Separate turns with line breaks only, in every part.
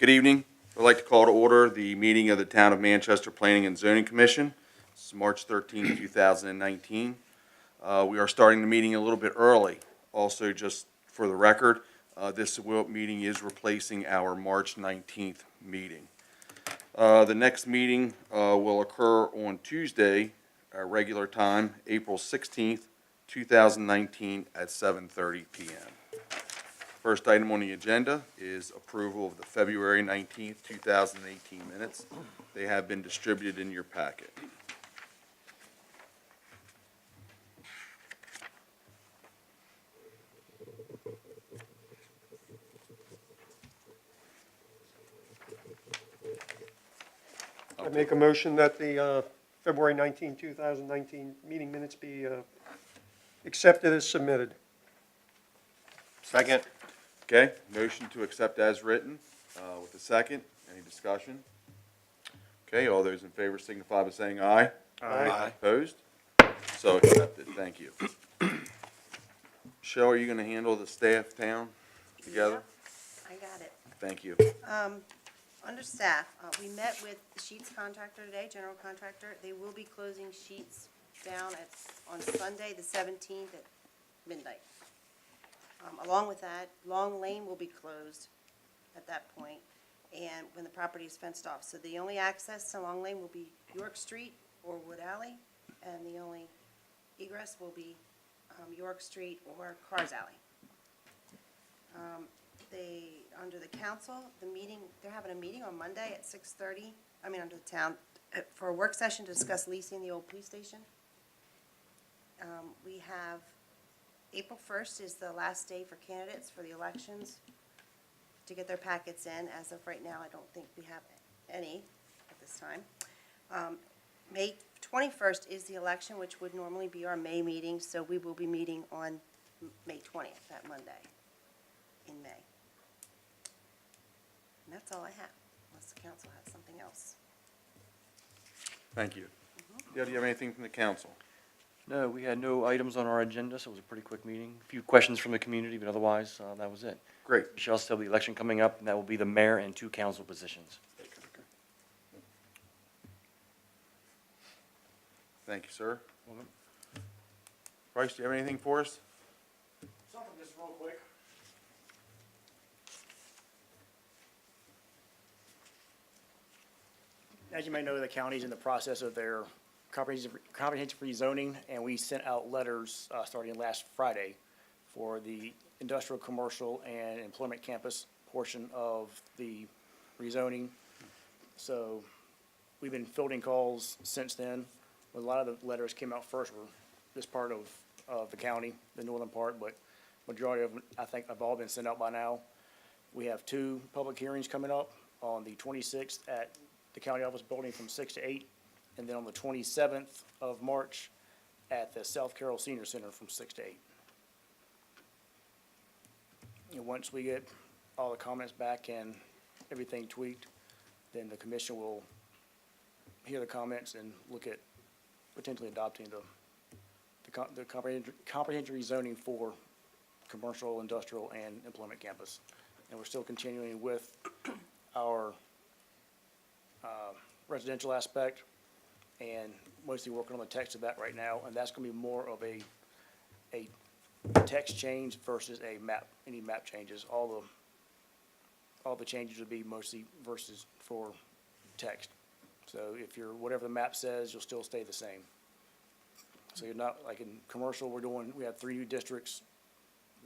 Good evening. I'd like to call to order the meeting of the Town of Manchester Planning and Zoning Commission. This is March 13, 2019. We are starting the meeting a little bit early. Also, just for the record, this meeting is replacing our March 19th meeting. The next meeting will occur on Tuesday, our regular time, April 16th, 2019 at 7:30 p.m. First item on the agenda is approval of the February 19th, 2018 minutes. They have been distributed in your packet.
I make a motion that the February 19, 2019 meeting minutes be accepted as submitted.
Second.
Okay, motion to accept as written with a second. Any discussion? Okay, all those in favor signify by saying aye.
Aye.
Opposed? So accepted. Thank you. Michelle, are you going to handle the staff town together?
I got it.
Thank you.
Under staff, we met with the sheets contractor today, general contractor. They will be closing sheets down on Sunday, the 17th at midnight. Along with that, Long Lane will be closed at that point, and when the property is fenced off. So the only access to Long Lane will be York Street or Wood Alley, and the only egress will be York Street or Cars Alley. Under the council, they're having a meeting on Monday at 6:30, under the town, for a work session to discuss leasing the old police station. We have, April 1st is the last day for candidates for the elections to get their packets in. As of right now, I don't think we have any at this time. May 21st is the election, which would normally be our May meeting, so we will be meeting on May 20th, that Monday in May. And that's all I have, unless the council has something else.
Thank you. Do you have anything from the council?
No, we had no items on our agenda, so it was a pretty quick meeting. A few questions from the community, but otherwise, that was it.
Great.
We shall still have the election coming up, and that will be the mayor and 2 council positions.
Thank you, sir. Bryce, do you have anything for us?
Something just real quick. As you may know, the county's in the process of their comprehensive rezoning, and we sent out letters starting last Friday for the industrial, commercial, and employment campus portion of the rezoning. So we've been fielding calls since then. A lot of the letters came out first were this part of the county, the northern part, but majority of them, I think, have all been sent out by now. We have 2 public hearings coming up on the 26th at the county office building from 6 to 8, and then on the 27th of March at the South Carroll Senior Center from 6 to 8. And once we get all the comments back and everything tweaked, then the commission will hear the comments and look at potentially adopting the comprehensive rezoning for commercial, industrial, and employment campus. And we're still continuing with our residential aspect and mostly working on the text of that right now, and that's going to be more of a text change versus a map, any map changes. All the changes would be mostly versus for text. So if you're, whatever the map says, you'll still stay the same. So you're not, like in commercial, we have 3 new districts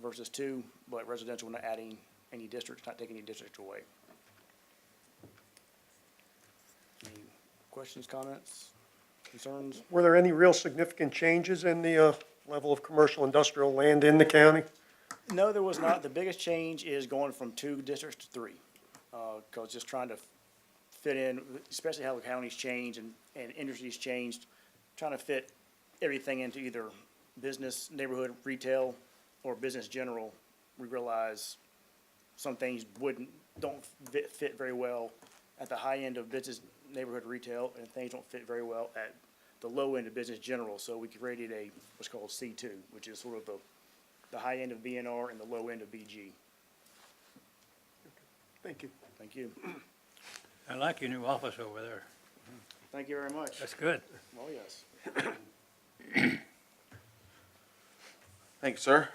versus 2, but residential, we're not adding any districts, not taking any districts away. Any questions, comments, concerns?
Were there any real significant changes in the level of commercial industrial land in the county?
No, there was not. The biggest change is going from 2 districts to 3. Because just trying to fit in, especially how the county's changed and industry's changed, trying to fit everything into either business, neighborhood, retail, or business general. We realize some things don't fit very well at the high end of business, neighborhood, retail, and things don't fit very well at the low end of business general. So we created what's called C2, which is sort of the the high end of BNR and the low end of BG.
Thank you.
Thank you.
I like your new office over there.
Thank you very much.
That's good.
Oh, yes.
Thank you, sir.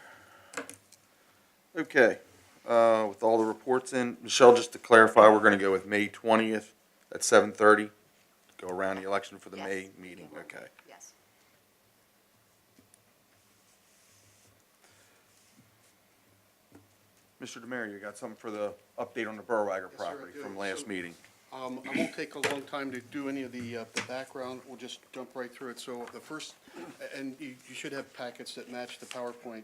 Okay, with all the reports in, Michelle, just to clarify, we're gonna go with May 20th at 7:30, go around the election for the
Yes.
May meeting, okay.
Yes.
Mr. Demare, you got something for the update on the Burwager
Yes, sir, I
property
do.
from last
So-
meeting?
I won't take a long time to do any of the background, we'll just jump right through it. So the first, and you should have packets that match the PowerPoint.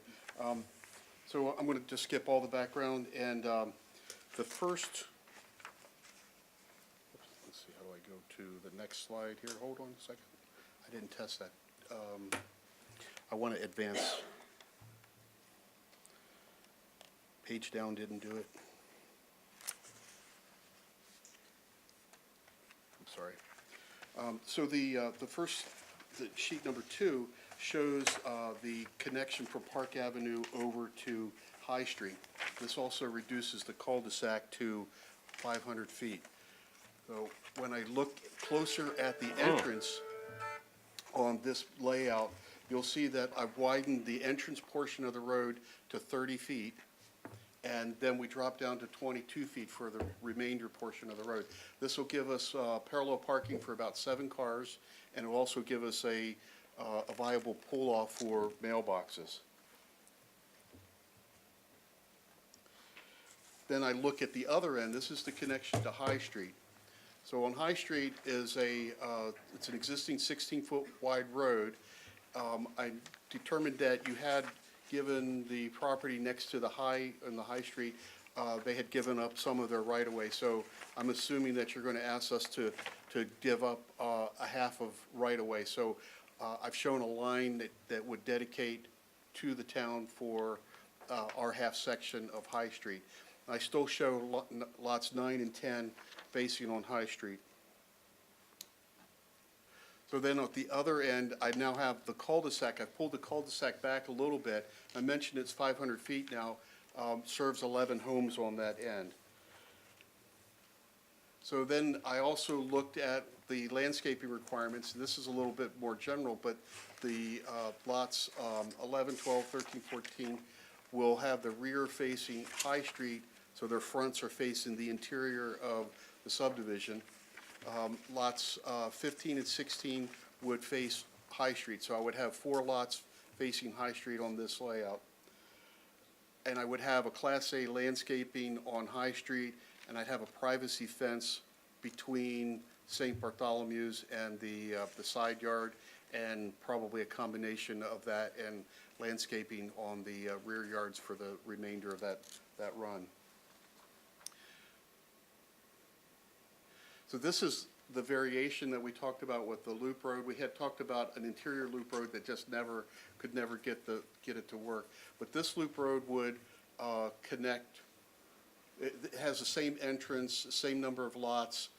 So I'm gonna just skip all the background, and the first, let's see, how do I go to the next slide here? Hold on a second. I didn't test that. I wanna advance. Page down didn't do it. Sorry. So the first, the sheet number 2 shows the connection from Park Avenue over to High Street. This also reduces the cul-de-sac to 500 feet. So when I look closer at the entrance on this layout, you'll see that I've widened the entrance portion of the road to 30 feet. And then we drop down to 22 feet for the remainder portion of the road. This will give us parallel parking for about 7 cars, and it will also give us a viable pull-off for mailboxes. Then I look at the other end. This is the connection to High Street. So on High Street is it's an existing 16-foot wide road. I determined that you had given the property next to the High Street, they had given up some of their right-of-way. So I'm assuming that you're going to ask us to give up a half of right-of-way. So I've shown a line that would dedicate to the town for our half section of High Street. I still show lots 9 and 10 facing on High Street. So then at the other end, I now have the cul-de-sac. I've pulled the cul-de-sac back a little bit. I mentioned it's 500 feet now, serves 11 homes on that end. So then I also looked at the landscaping requirements. This is a little bit more general, but the lots 11, 12, 13, 14 will have the rear facing High Street, so their fronts are facing the interior of the subdivision. Lots 15 and 16 would face High Street, so I would have 4 lots facing High Street on this layout. And I would have a Class A landscaping on High Street, and I'd have a privacy fence between St. Bartholomew's and the side yard, and probably a combination of that and landscaping on the rear yards for the remainder of that run. So this is the variation that we talked about with the loop road. We had talked about an interior loop road that just could never get it to work. But this loop road would connect, it has the same entrance, same number of lots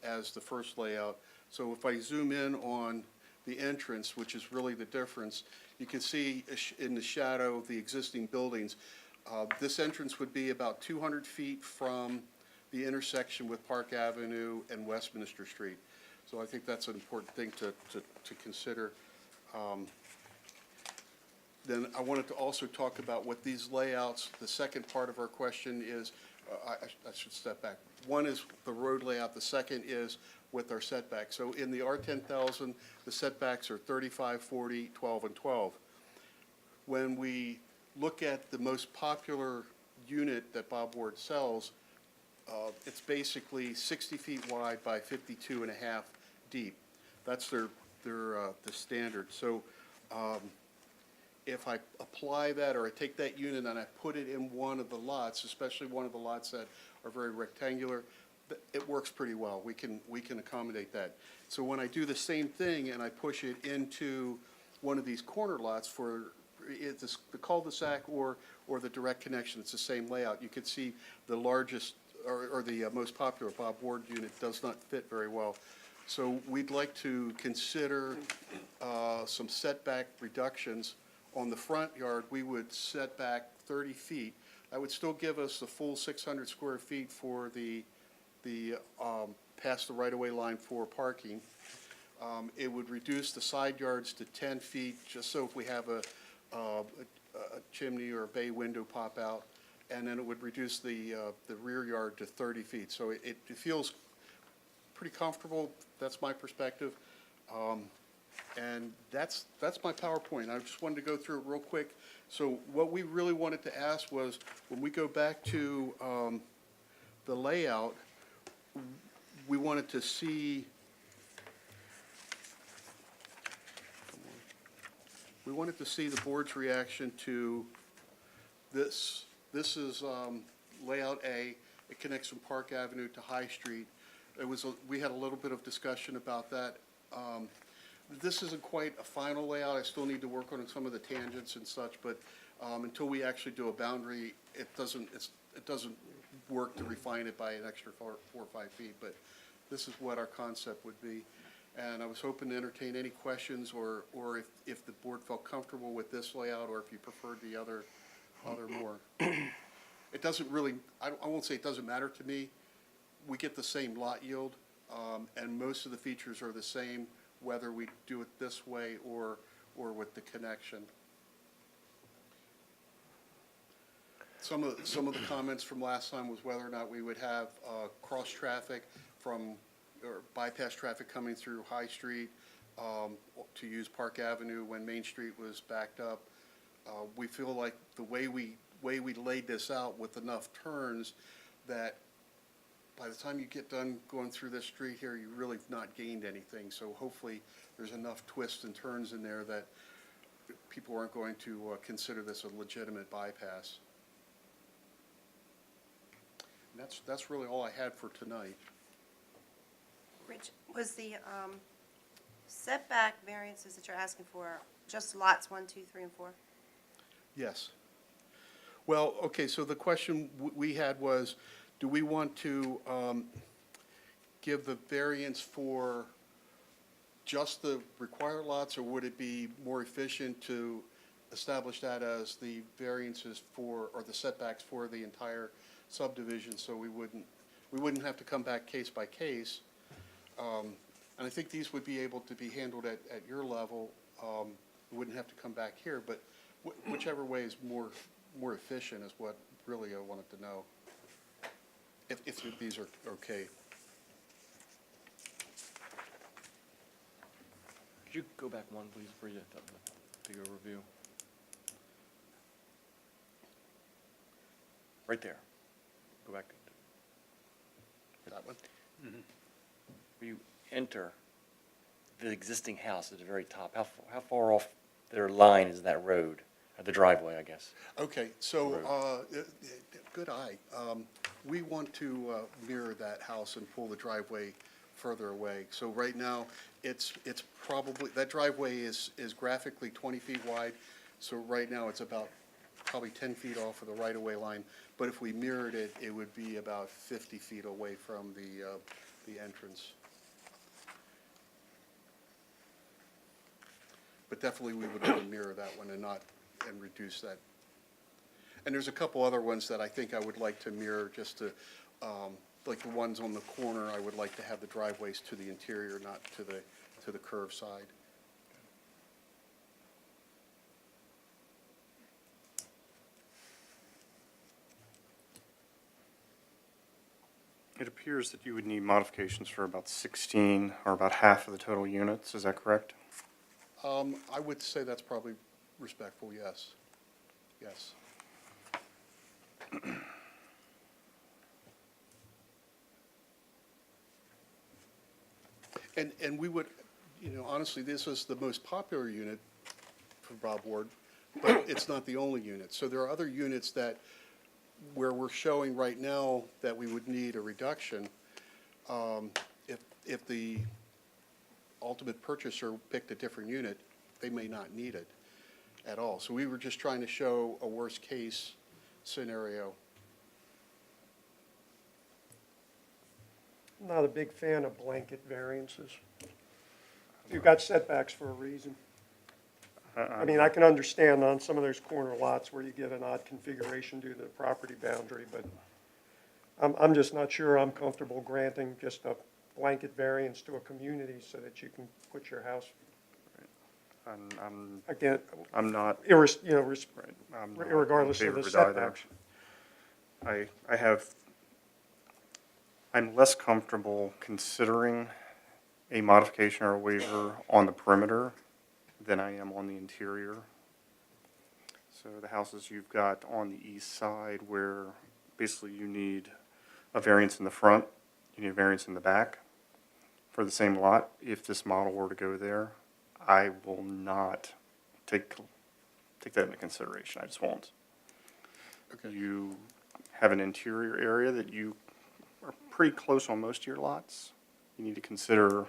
as the first layout. So if I zoom in on the entrance, which is really the difference, you can see in the shadow the existing buildings. This entrance would be about 200 feet from the intersection with Park Avenue and Westminster Street. So I think that's an important thing to consider. Then I wanted to also talk about what these layouts, the second part of our question is, I should step back. One is the road layout, the second is with our setbacks. So in the R10,000, the setbacks are 35, 40, 12, and 12. When we look at the most popular unit that Bob Ward sells, it's basically 60 feet wide by 52 and a half deep. That's the standard. So if I apply that, or I take that unit and I put it in one of the lots, especially one of the lots that are very rectangular, it works pretty well. We can accommodate that. So when I do the same thing and I push it into one of these corner lots for the cul-de-sac or the direct connection, it's the same layout. You can see the largest or the most popular Bob Ward unit does not fit very well. So we'd like to consider some setback reductions. On the front yard, we would set back 30 feet. That would still give us the full 600 square feet for past the right-of-way line for parking. It would reduce the side yards to 10 feet, just so if we have a chimney or a bay window pop out, and then it would reduce the rear yard to 30 feet. So it feels pretty comfortable. That's my perspective. And that's my PowerPoint. I just wanted to go through it real quick. So what we really wanted to ask was, when we go back to the layout, we wanted to see, the board's reaction to this. This is layout A. It connects from Park Avenue to High Street. We had a little bit of discussion about that. This isn't quite a final layout. I still need to work on some of the tangents and such, but until we actually do a boundary, it doesn't work to refine it by an extra 4 or 5 feet. But this is what our concept would be. And I was hoping to entertain any questions, or if the board felt comfortable with this layout, or if you preferred the other more. It doesn't really, I won't say it doesn't matter to me. We get the same lot yield, and most of the features are the same, whether we do it this way or with the connection. Some of the comments from last time was whether or not we would have cross-traffic or bypass traffic coming through High Street to use Park Avenue when Main Street was backed up. We feel like the way we laid this out with enough turns, that by the time you get done going through this street here, you really have not gained anything. So hopefully there's enough twists and turns in there that people aren't going to consider this a legitimate bypass. And that's really all I had for tonight.
Rich, was the setback variances that you're asking for just lots 1, 2, 3, and 4?
Yes. Well, okay, so the question we had was, do we want to give the variance for just the required lots, or would it be more efficient to establish that as the variances for, or the setbacks for the entire subdivision, so we wouldn't have to come back case by case? And I think these would be able to be handled at your level. We wouldn't have to come back here, but whichever way is more efficient is what really I wanted to know, if these are okay.
Could you go back one, please, for the big overview? Right there. Go back.
That one?
Where you enter the existing house at the very top, how far off their line is that road, or the driveway, I guess?
Okay, so, good eye. We want to mirror that house and pull the driveway further away. So right now, it's probably, that driveway is graphically 20 feet wide. So right now, it's about probably 10 feet off of the right-of-way line. But if we mirrored it, it would be about 50 feet away from the entrance. But definitely, we would want to mirror that one and reduce that. And there's a couple other ones that I think I would like to mirror, just to, like the ones on the corner, I would like to have the driveways to the interior, not to the curved side.
It appears that you would need modifications for about 16, or about half of the total units, is that correct?
I would say that's probably respectful, yes. Yes. And we would, honestly, this is the most popular unit for Bob Ward, but it's not the only unit. So there are other units where we're showing right now that we would need a reduction. If the ultimate purchaser picked a different unit, they may not need it at all. So we were just trying to show a worst-case scenario.
I'm not a big fan of blanket variances. You've got setbacks for a reason. I mean, I can understand on some of those corner lots where you get an odd configuration due to the property boundary, but I'm just not sure I'm comfortable granting just a blanket variance to a community so that you can put your house, again,
I'm not,
you know,
right, I'm not in
irregardless
favor
of the
it either.
setbacks.
I'm less comfortable considering a modification or a waiver on the perimeter than I am on the interior. So the houses you've got on the east side where basically you need a variance in the front, you need a variance in the back for the same lot. If this model were to go there, I will not take that into consideration. I just won't.
Okay.
You have an interior area that you are pretty close on most of your lots. You need to consider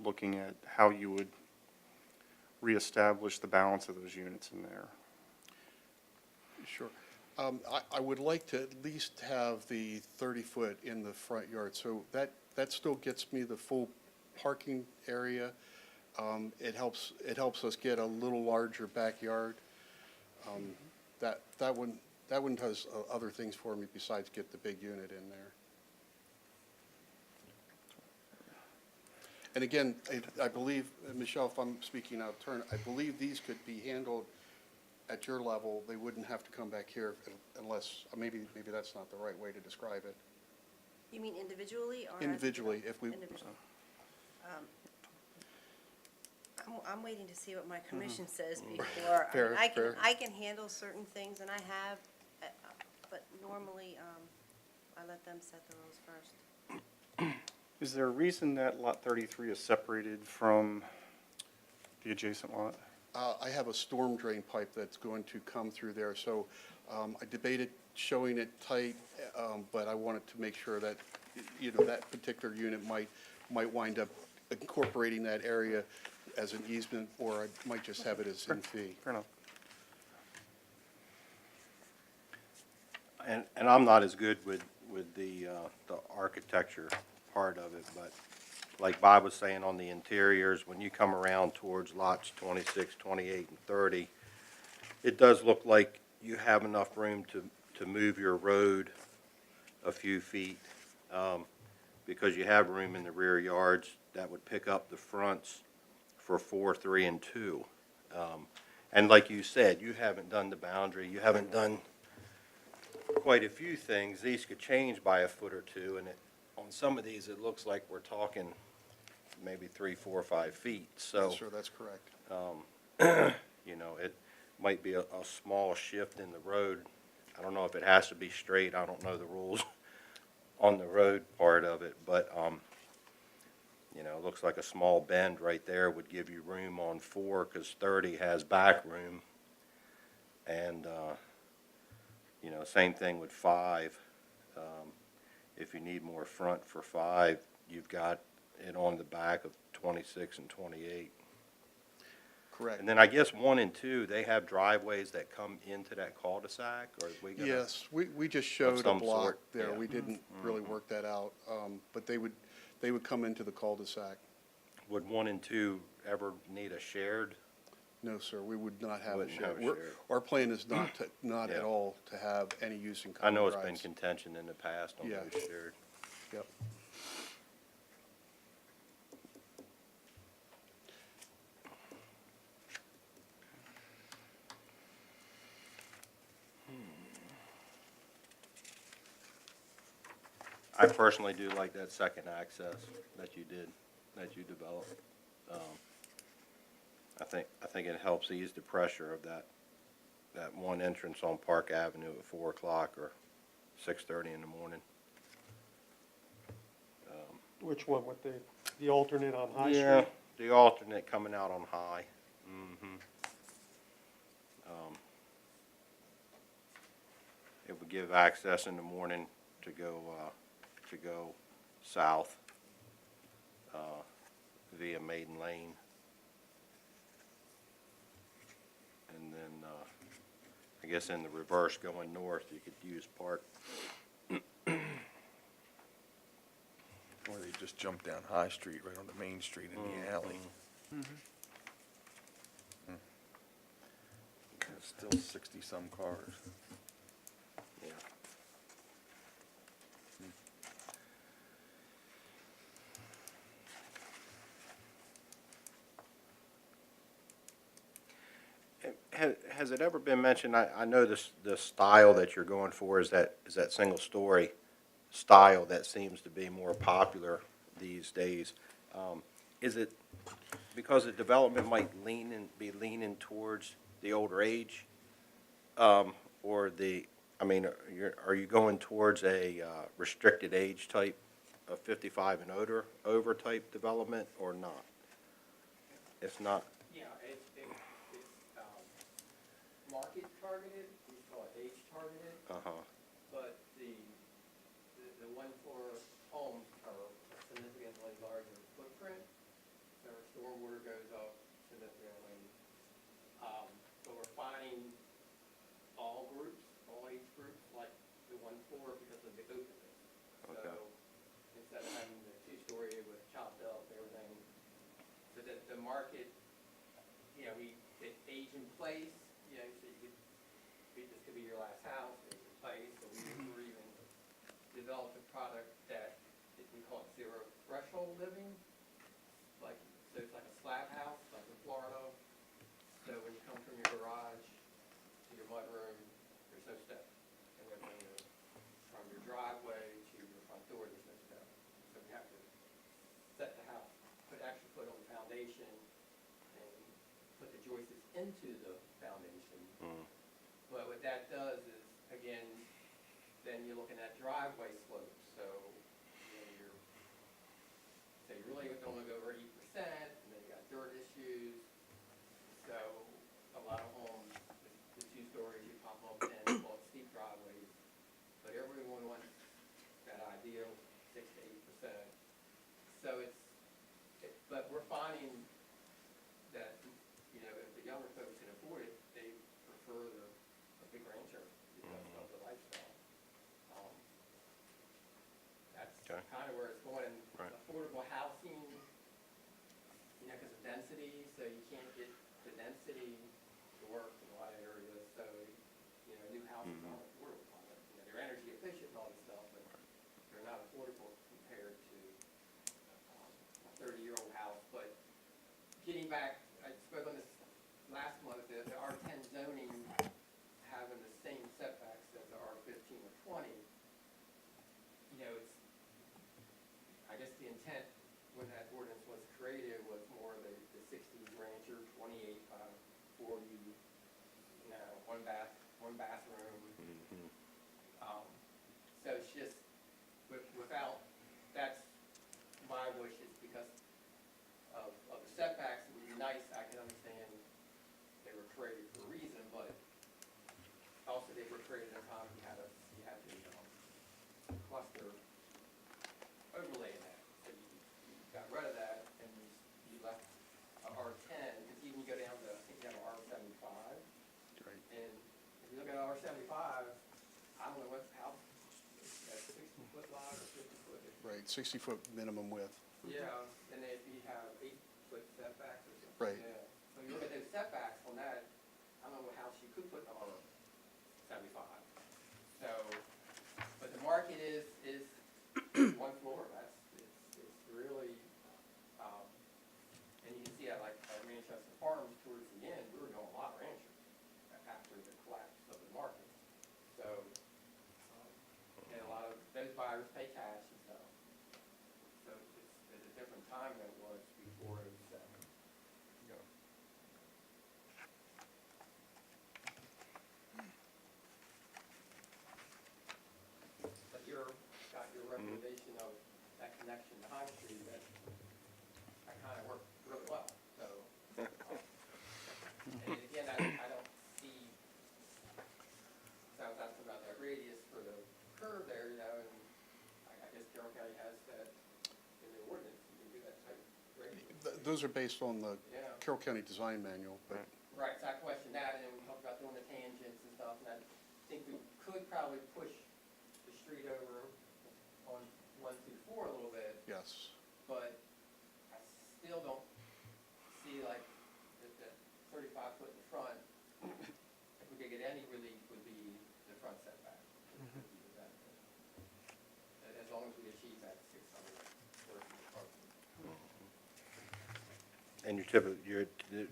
looking at how you would reestablish the balance of those units in there.
Sure. I would like to at least have the 30-foot in the front yard, so that still gets me the full parking area. It helps us get a little larger backyard. That one does other things for me besides get the big unit in there. And again, I believe, Michelle, if I'm speaking out of turn, I believe these could be handled at your level. They wouldn't have to come back here unless, maybe that's not the right way to describe it.
You mean individually or?
Individually, if we,
Individually. I'm waiting to see what my commission says before. I mean,
Fair,
I can,
fair.
I can handle certain things, and I have, but normally, I let them set the rules first.
Is there a reason that lot 33 is separated from the adjacent lot?
I have a storm drain pipe that's going to come through there, so I debated showing it tight, but I wanted to make sure that, that particular unit might wind up incorporating that area as an easement, or I might just have it as in fee.
Fair enough.
And I'm not as good with the architecture part of it, but like Bob was saying on the interiors, when you come around towards lots 26, 28, and 30, it does look like you have enough room to move your road a few feet, because you have room in the rear yards that would pick up the fronts for 4, 3, and 2. And like you said, you haven't done the boundary, you haven't done quite a few things. These could change by a foot or two, and on some of these, it looks like we're talking maybe 3, 4, 5 feet. So,
Sure, that's correct.
it might be a small shift in the road. I don't know if it has to be straight. I don't know the rules on the road part of it, but, it looks like a small bend right there would give you room on 4, because 30 has back room. And, same thing with 5. If you need more front for 5, you've got it on the back of 26 and 28.
Correct.
And then I guess 1 and 2, they have driveways that come into that cul-de-sac, or is we gonna?
Yes, we just showed a
some
block
sort,
there.
yeah.
We didn't really work that out, but they would come into the cul-de-sac.
Would 1 and 2 ever need a shared?
No, sir, we would not have a
Wouldn't
shared.
have a shared.
Our plan is not
Yeah.
at all to have any use in
I
common
know it's been
drives.
contention in the past on
Yeah.
those shared.
Yep.
I personally do like that second access that you developed. I think it helps ease the pressure of that one entrance on Park Avenue at 4 o'clock or 6:30 in the morning.
Which one, with the alternate on High Street?
Yeah, the alternate coming out on High. Mm-hmm. It would give access in the morning to go south via Maiden Lane. And then, I guess in the reverse going north, you could use Park.
Or they just jump down High Street, right onto Main Street in the alley. Still 60-some cars.
Yeah. Has it ever been mentioned, I know the style that you're going for is that single-story style that seems to be more popular these days. Is it because the development might be leaning towards the older age? Or are you going towards a restricted age type of 55 and over type development or not? If not,
Yeah, it's market targeted, we call it age targeted,
uh-huh,
but the one floor homes are a significantly larger footprint, so our stormwater goes up significantly. But we're finding all groups, all age groups, like the one floor because of the openness.
Okay.
So instead of having the two-story with chopped up and everything, so that the market, the age in place, so this could be your last house, age in place, so we're even developed a product that, we call it zero threshold living, so it's like a slab house, like in Florida, so when you come from your garage to your mudroom, there's no steps, and then from your driveway to your front door, there's no steps, so we have to set the house, actually put on the foundation, and put the joists into the foundation.
Mm.
But what that does is, again, then you're looking at driveway slopes, so, you really don't want to go over 8%, and then you got dirt issues, so a lot of homes, the 2 stories, you pop up 10, 12 steep driveways, but everyone wants that ideal 6 to 8%. So but we're finding that, if the younger folks can afford it, they prefer a big rancher because of the lifestyle. That's
Okay.
kind of where it's going.
Right.
Affordable housing, because of density, so you can't get the density to work in a lot of areas, so, new houses aren't affordable. They're energy efficient and all this stuff, but they're not affordable compared to a 30-year-old house. But getting back, I spoke on this last month, the R10 zoning having the same setbacks as the R15 or 20, I guess the intent when that ordinance was created was more the 60s rancher, 28 by 40, one bathroom.
Mhm.
So it's just, without, that's my wish, is because of the setbacks, it would be nice, I can understand they were created for a reason, but also they were created at a time you had the cluster overlay that. So you got rid of that and you left a R10, because even you go down to, I think you have an R75.
Right.
And if you look at R75, I don't know how, that's 60-foot lot or 50-foot.
Right, 60-foot minimum width.
Yeah, and then if you have 8-foot setbacks or something.
Right.
Yeah. So you look at those setbacks on that, I don't know what house you could put in R75. So, but the market is one floor. It's really, and you can see at Manchester Farms towards the end, we were doing a lot of ranchers after the collapse of the market. So, and a lot of those buyers pay cash and stuff. So it's a different time than it was before '07. But got your recommendation of that connection to High Street, that kind of worked really well, so. And again, I don't see, so I was asking about that radius for the curve there, and I guess Carroll County has that in the ordinance, you can do that type of radius.
Those are based on the
Yeah.
Carroll County Design Manual, but
Right, so I questioned that, and we talked about doing the tangents and stuff, and I think we could probably push the street over on 1 through 4 a little bit,
yes.
but I still don't see like the 35 foot in the front. If we front setback. Would be the benefit. As long as we achieve that 600 square feet of parking.
And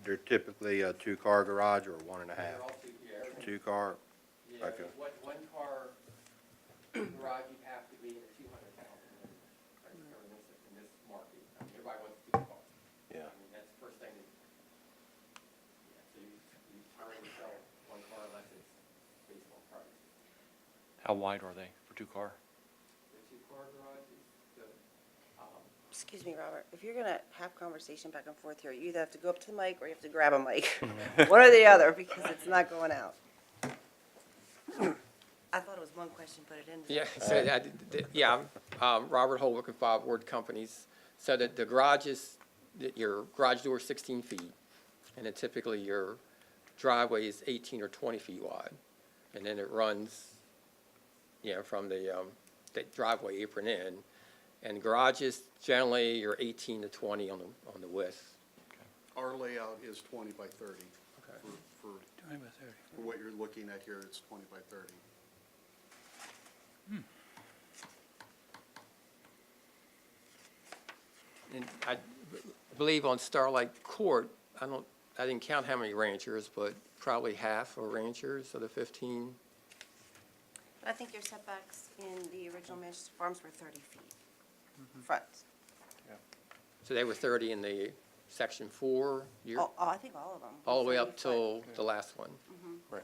they're typically a two-car garage or one and a
They're
half?
all two, yeah, everything.
Two-car?
Yeah,
Okay.
one car garage, you'd have to be in the 200,000 range, right, in this market. I mean, everybody wants two cars.
Yeah.
I mean, that's the first thing that, yeah, so you rarely sell one car unless it's based on price.
How wide are they for two-car?
The two-car garages,
Excuse me, Robert, if you're gonna have conversation back and forth here, you either have to go up to the mic or you have to grab a mic. One or the other, because it's not going out. I thought it was one question, but it ended.
yeah, so I'm Robert Holwick and Five Ward Companies. So that the garages, that your garage door is 16 feet, and then typically your driveway is 18 or 20 feet wide. And then it runs, from the driveway apron in. And garages, generally, you're 18 to 20 on the width.
Our layout is 20 by 30.
Okay.
For
20 by 30.
for what you're looking at here, it's 20 by 30.
And I believe on Starlight Court, I didn't count how many ranchers, but probably half are ranchers of the 15.
I think your setbacks in the original Manchester Farms were 30 feet. Front.
So they were 30 in the section 4,
Oh, I think all of them. were
all the way
30
up
foot.
till the last one.
Right.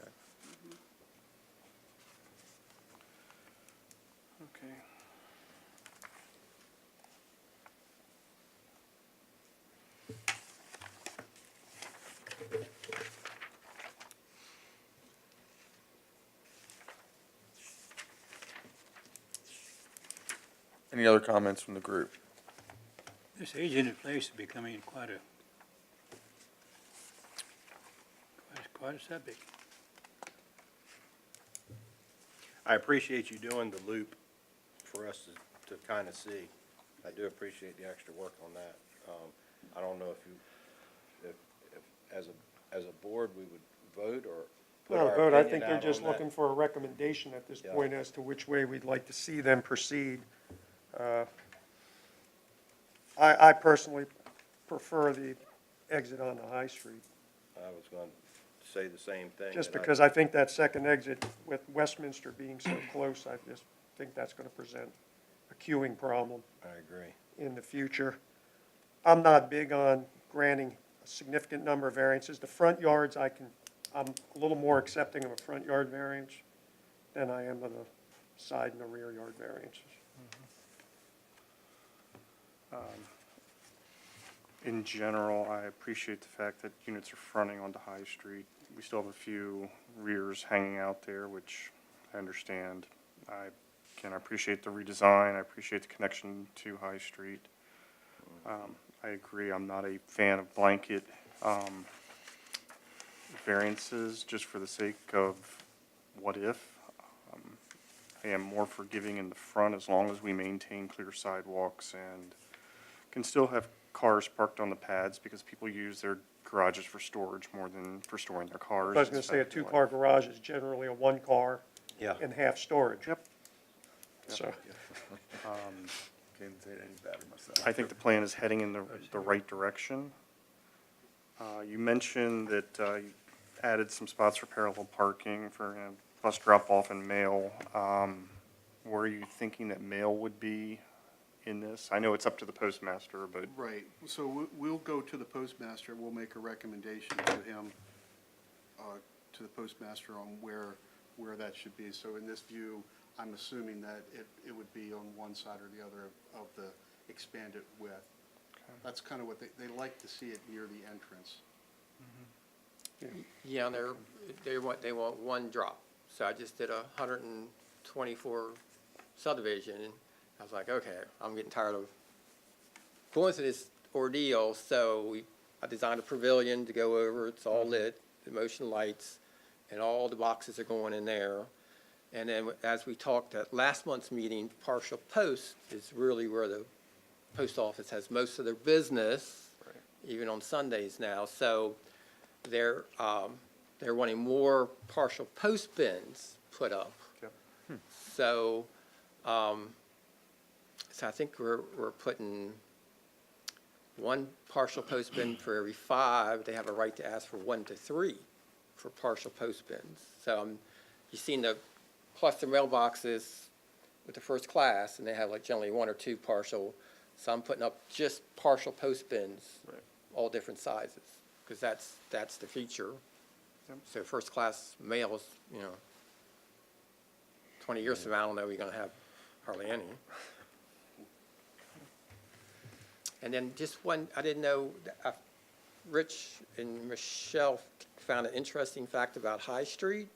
Okay.
Any other comments from the group?
This aging in place is becoming quite a subject.
I appreciate you doing the loop for us to kind of see. I do appreciate the extra work on that. I don't know if as a board, we would vote or put
Not a
our
vote, I
opinion
think they're
out
just
on that.
looking for a recommendation at this
Yeah.
point as to which way we'd like to see them proceed. I personally prefer the exit on the High Street,
I was going to say the same thing.
just
that
because I think that second exit with Westminster being so close, I just think that's gonna present a queuing problem
I agree.
in the future. I'm not big on granting a significant number of variances. The front yards, I'm a little more accepting of a front yard variance than I am of the side and the rear yard variances.
In general, I appreciate the fact that units are fronting onto High Street. We still have a few rears hanging out there, which I understand. I appreciate the redesign, I appreciate the connection to High Street. I agree, I'm not a fan of blanket variances just for the sake of what if. I am more forgiving in the front as long as we maintain clear sidewalks and can still have cars parked on the pads because people use their garages for storage more than for storing their cars.
I was gonna say a two-car garage is generally a one-car
Yeah.
and half storage.
Yep.
So,
Can't say it any better myself.
I think the plan is heading in the right direction. You mentioned that you added some spots for parallel parking for bus drop-off and mail. Were you thinking that mail would be in this? I know it's up to the postmaster, but
Right, so we'll go to the postmaster, we'll make a recommendation to him, to the postmaster on where that should be. So in this view, I'm assuming that it would be on one side or the other of the expanded width. That's kind of what they like to see it near the entrance.
Yeah, they want one drop. So I just did a 124 subdivision, and I was like, okay, I'm getting tired of going through this ordeal, so I designed a pavilion to go over, it's all lit, the motion lights, and all the boxes are going in there. And then, as we talked at last month's meeting, partial post is really where the post office has most of their business, even on Sundays now. So they're wanting more partial post bins put up.
Yep.
So, so I think we're putting one partial post bin for every 5. They have a right to ask for 1 to 3 for partial post bins. So you've seen the cluster mailboxes with the first class, and they have like generally 1 or 2 partial. So I'm putting up just partial post bins,
Right.
all different sizes, because that's the feature.
Yep.
So first class mails, 20 years from now, I don't know, you're gonna have hardly any. And then just one, I didn't know, Rich and Michelle found an interesting fact about High Street,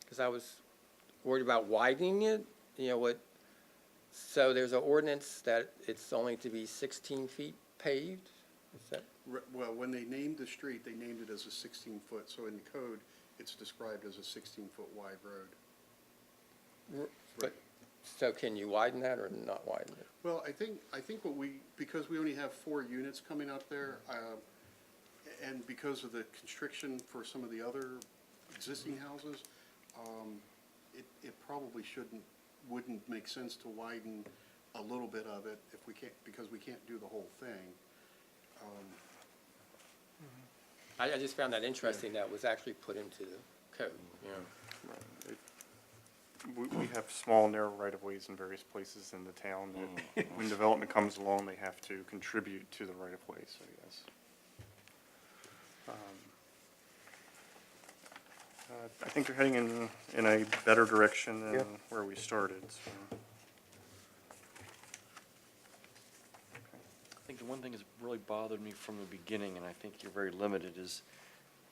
because I was worried about widening it, so there's an ordinance that it's only to be 16 feet paved, is that?
Well, when they named the street, they named it as a 16-foot, so in the code, it's described as a 16-foot wide road.
But, so can you widen that or not widen it?
Well, I think because we only have 4 units coming up there, and because of the constriction for some of the other existing houses, it probably wouldn't make sense to widen a little bit of it if we can't, because we can't do the whole thing.
I just found that interesting, that was actually put into the code,
We have small, narrow right-of-ways in various places in the town that when development comes along, they have to contribute to the right-of-ways, I guess. I think they're heading in a better direction than
Yep.
where we started, so.
I think the one thing that's really bothered me from the beginning, and I think you're very limited, is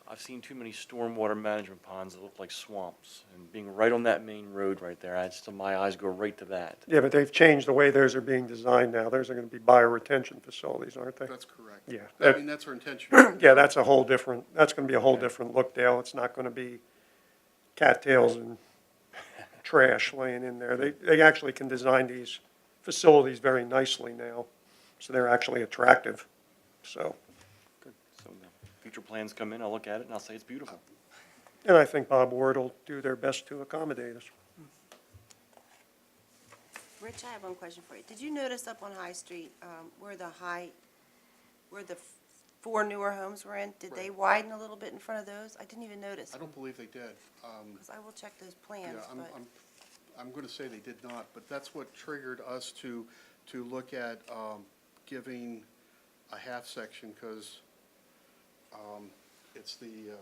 I've seen too many stormwater management ponds that look like swamps. And being right on that main road right there, my eyes go right to that.
Yeah, but they've changed the way those are being designed now. Those are gonna be bioretention facilities, aren't they?
That's correct.
Yeah.
I mean, that's our intention.
Yeah, that's gonna be a whole different look, Dale. It's not gonna be cattails and trash laying in there. They actually can design these facilities very nicely now, so they're actually attractive, so.
Good. So when the future plans come in, I'll look at it and I'll say it's beautiful.
And I think Bob Ward will do their best to accommodate us.
Rich, I have one question for you. Did you notice up on High Street, where the 4 newer homes were in? Did they widen a little bit in front of those? I didn't even notice,
I don't believe they did.
because I will check those
Yeah,
plans, but.
I'm going to say they did not, but that's what triggered us to look at giving a half section, because it's you're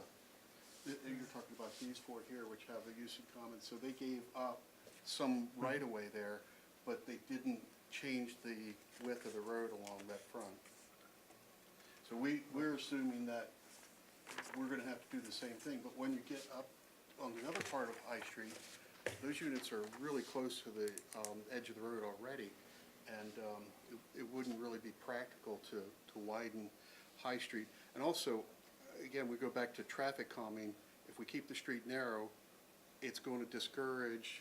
talking about these 4 here, which have the use in common, so they gave up some right-of-way there, but they didn't change the width of the road along that front. So we're assuming that we're going to have to do the same thing, but when you get up on the other part of High Street, those units are really close to the edge of the road already, and it wouldn't really be practical to widen High Street. And also, again, we go back to traffic calming. If we keep the street narrow, it's going to discourage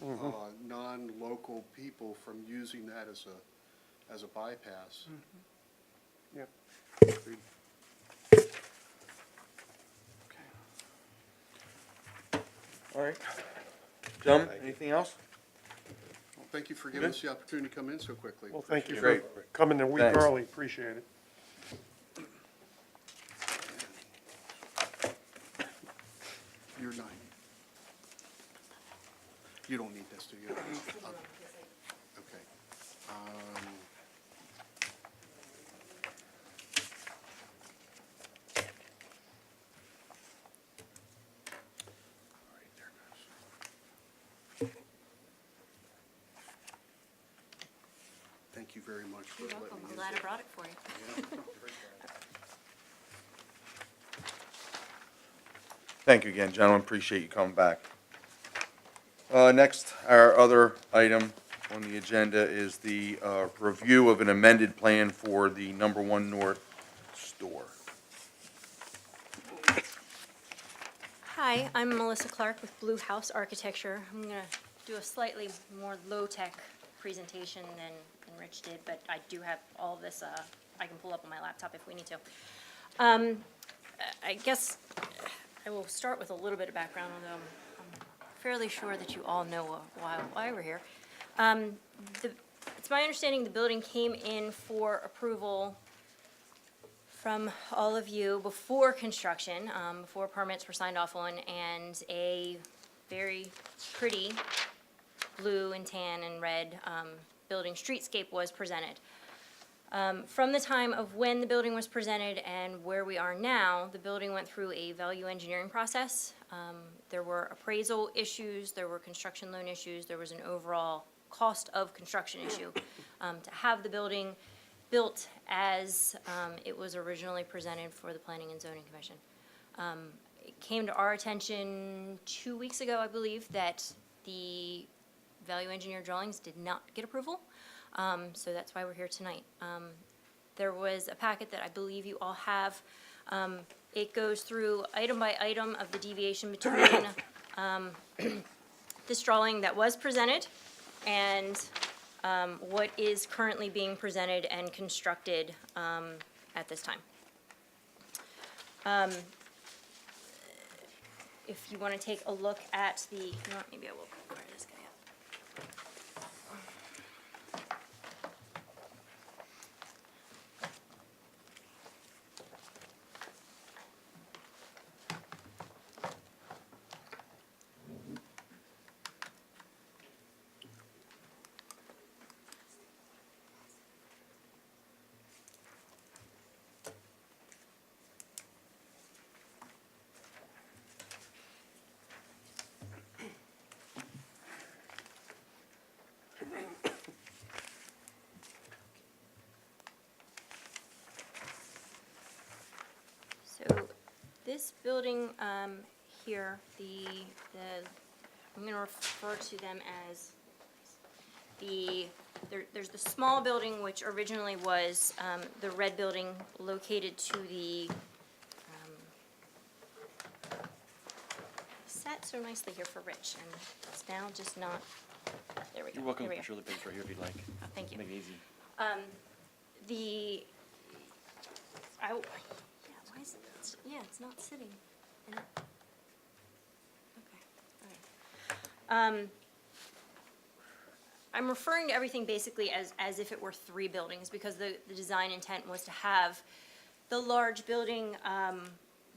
non-local people from using that as a bypass.
Yep.
All right. Gentlemen, anything else?
Well, thank you for giving us the opportunity to come in so quickly.
Well, thank you for
Great.
coming a week
Thanks.
early, appreciate it.
You're 9. You don't need this, do you? Okay. All right, there it goes. Thank you very much for letting me use
I'm glad I
it.
brought it for you.
Yeah.
Thank you again, gentlemen. Appreciate you coming back. Next, our other item on the agenda is the review of an amended plan for the number 1 North store.
Hi, I'm Melissa Clark with Blue House Architecture. I'm going to do a slightly more low-tech presentation than Rich did, but I do have all of this, I can pull up on my laptop if we need to. I guess I will start with a little bit of background, although I'm fairly sure that you all know why we're here. It's my understanding the building came in for approval from all of you before construction, before permits were signed off on, and a very pretty blue and tan and red building streetscape was presented. From the time of when the building was presented and where we are now, the building went through a value engineering process. There were appraisal issues, there were construction loan issues, there was an overall cost of construction issue. To have the building built as it was originally presented for the Planning and Zoning Commission. It came to our attention 2 weeks ago, I believe, that the value engineer drawings did not get approval. So that's why we're here tonight. There was a packet that I believe you all have. It goes through item by item of the deviation between this drawing that was presented and what is currently being presented and constructed at this time. If you want to take a look at the, you know what, maybe I will fire this guy up. So this building here, I'm going to refer to them as there's the small building which originally was the red building located to the, sat so nicely here for Rich, and it's now just not, there we go.
You're welcome
There
to
we
put
go.
your other page right here if you'd like.
Oh, thank you.
Make it easy.
Yeah, why is it, yeah, it's not sitting. in it. Okay, okay. I'm referring to everything basically as if it were three buildings, because the design intent was to have the large building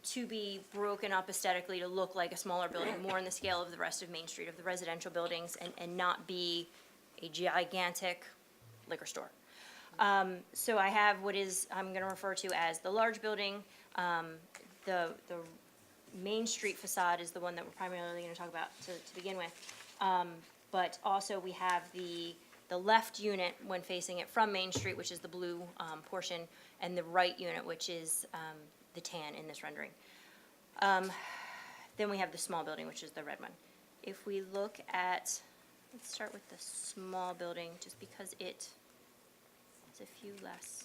to be broken up aesthetically to look like a smaller building, more in the scale of the rest of Main Street, of the residential buildings, and not be a gigantic liquor store. So I have what is, I'm gonna refer to as the large building. The Main Street facade is the one that we're primarily gonna talk about to begin with. But also we have the left unit when facing it from Main Street, which is the blue portion, and the right unit, which is the tan in this rendering. Then we have the small building, which is the red one. If we look at, let's start with the small building, just because it's a few less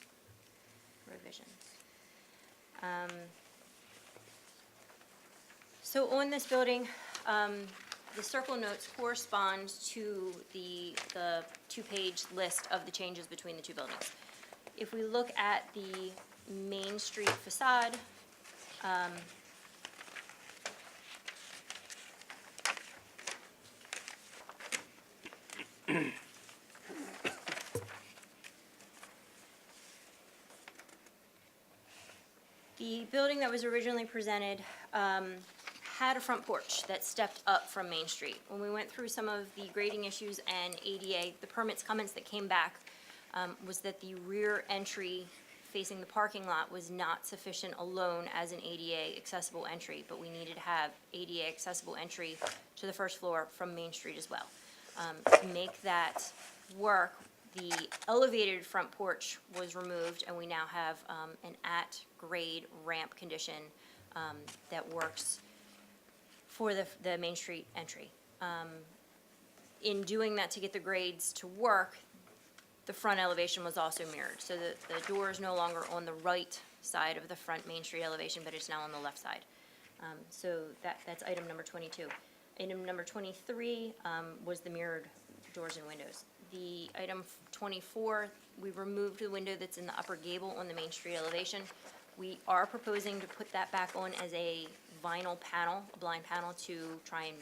revisions. So on this building, the circle notes correspond to the two-page list of the changes between the two buildings. If we look at the Main Street facade, the building that was originally presented had a front porch that stepped up from Main Street. When we went through some of the grading issues and ADA, the permits comments that came back was that the rear entry facing the parking lot was not sufficient alone as an ADA accessible entry, but we needed to have ADA accessible entry to the first floor from Main Street as well. To make that work, the elevated front porch was removed, and we now have an at-grade ramp condition that works for the Main Street entry. In doing that to get the grades to work, the front elevation was also mirrored. So the door is no longer on the right side of the front Main Street elevation, but it's now on the left side. So that's item number 22. Item number 23 was the mirrored doors and windows. The item 24, we removed the window that's in the upper gable on the Main Street elevation. We are proposing to put that back on as a vinyl panel, a blind panel, to try and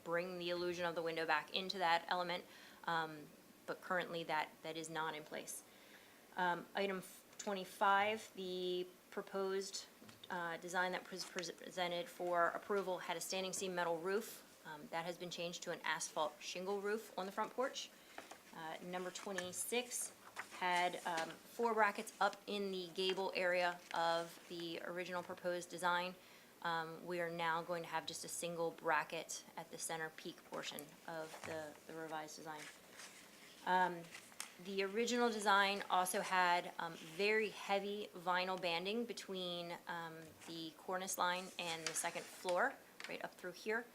bring the illusion of the window back into that element, but currently that is not in place. Item 25, the proposed design that was presented for approval had a standing seam metal roof. That has been changed to an asphalt shingle roof on the front porch. Number 26 had 4 brackets up in the gable area of the original proposed design. We are now going to have just a single bracket at the center peak portion of the revised design. The original design also had very heavy vinyl banding between the cornice line and the second floor, right up through here.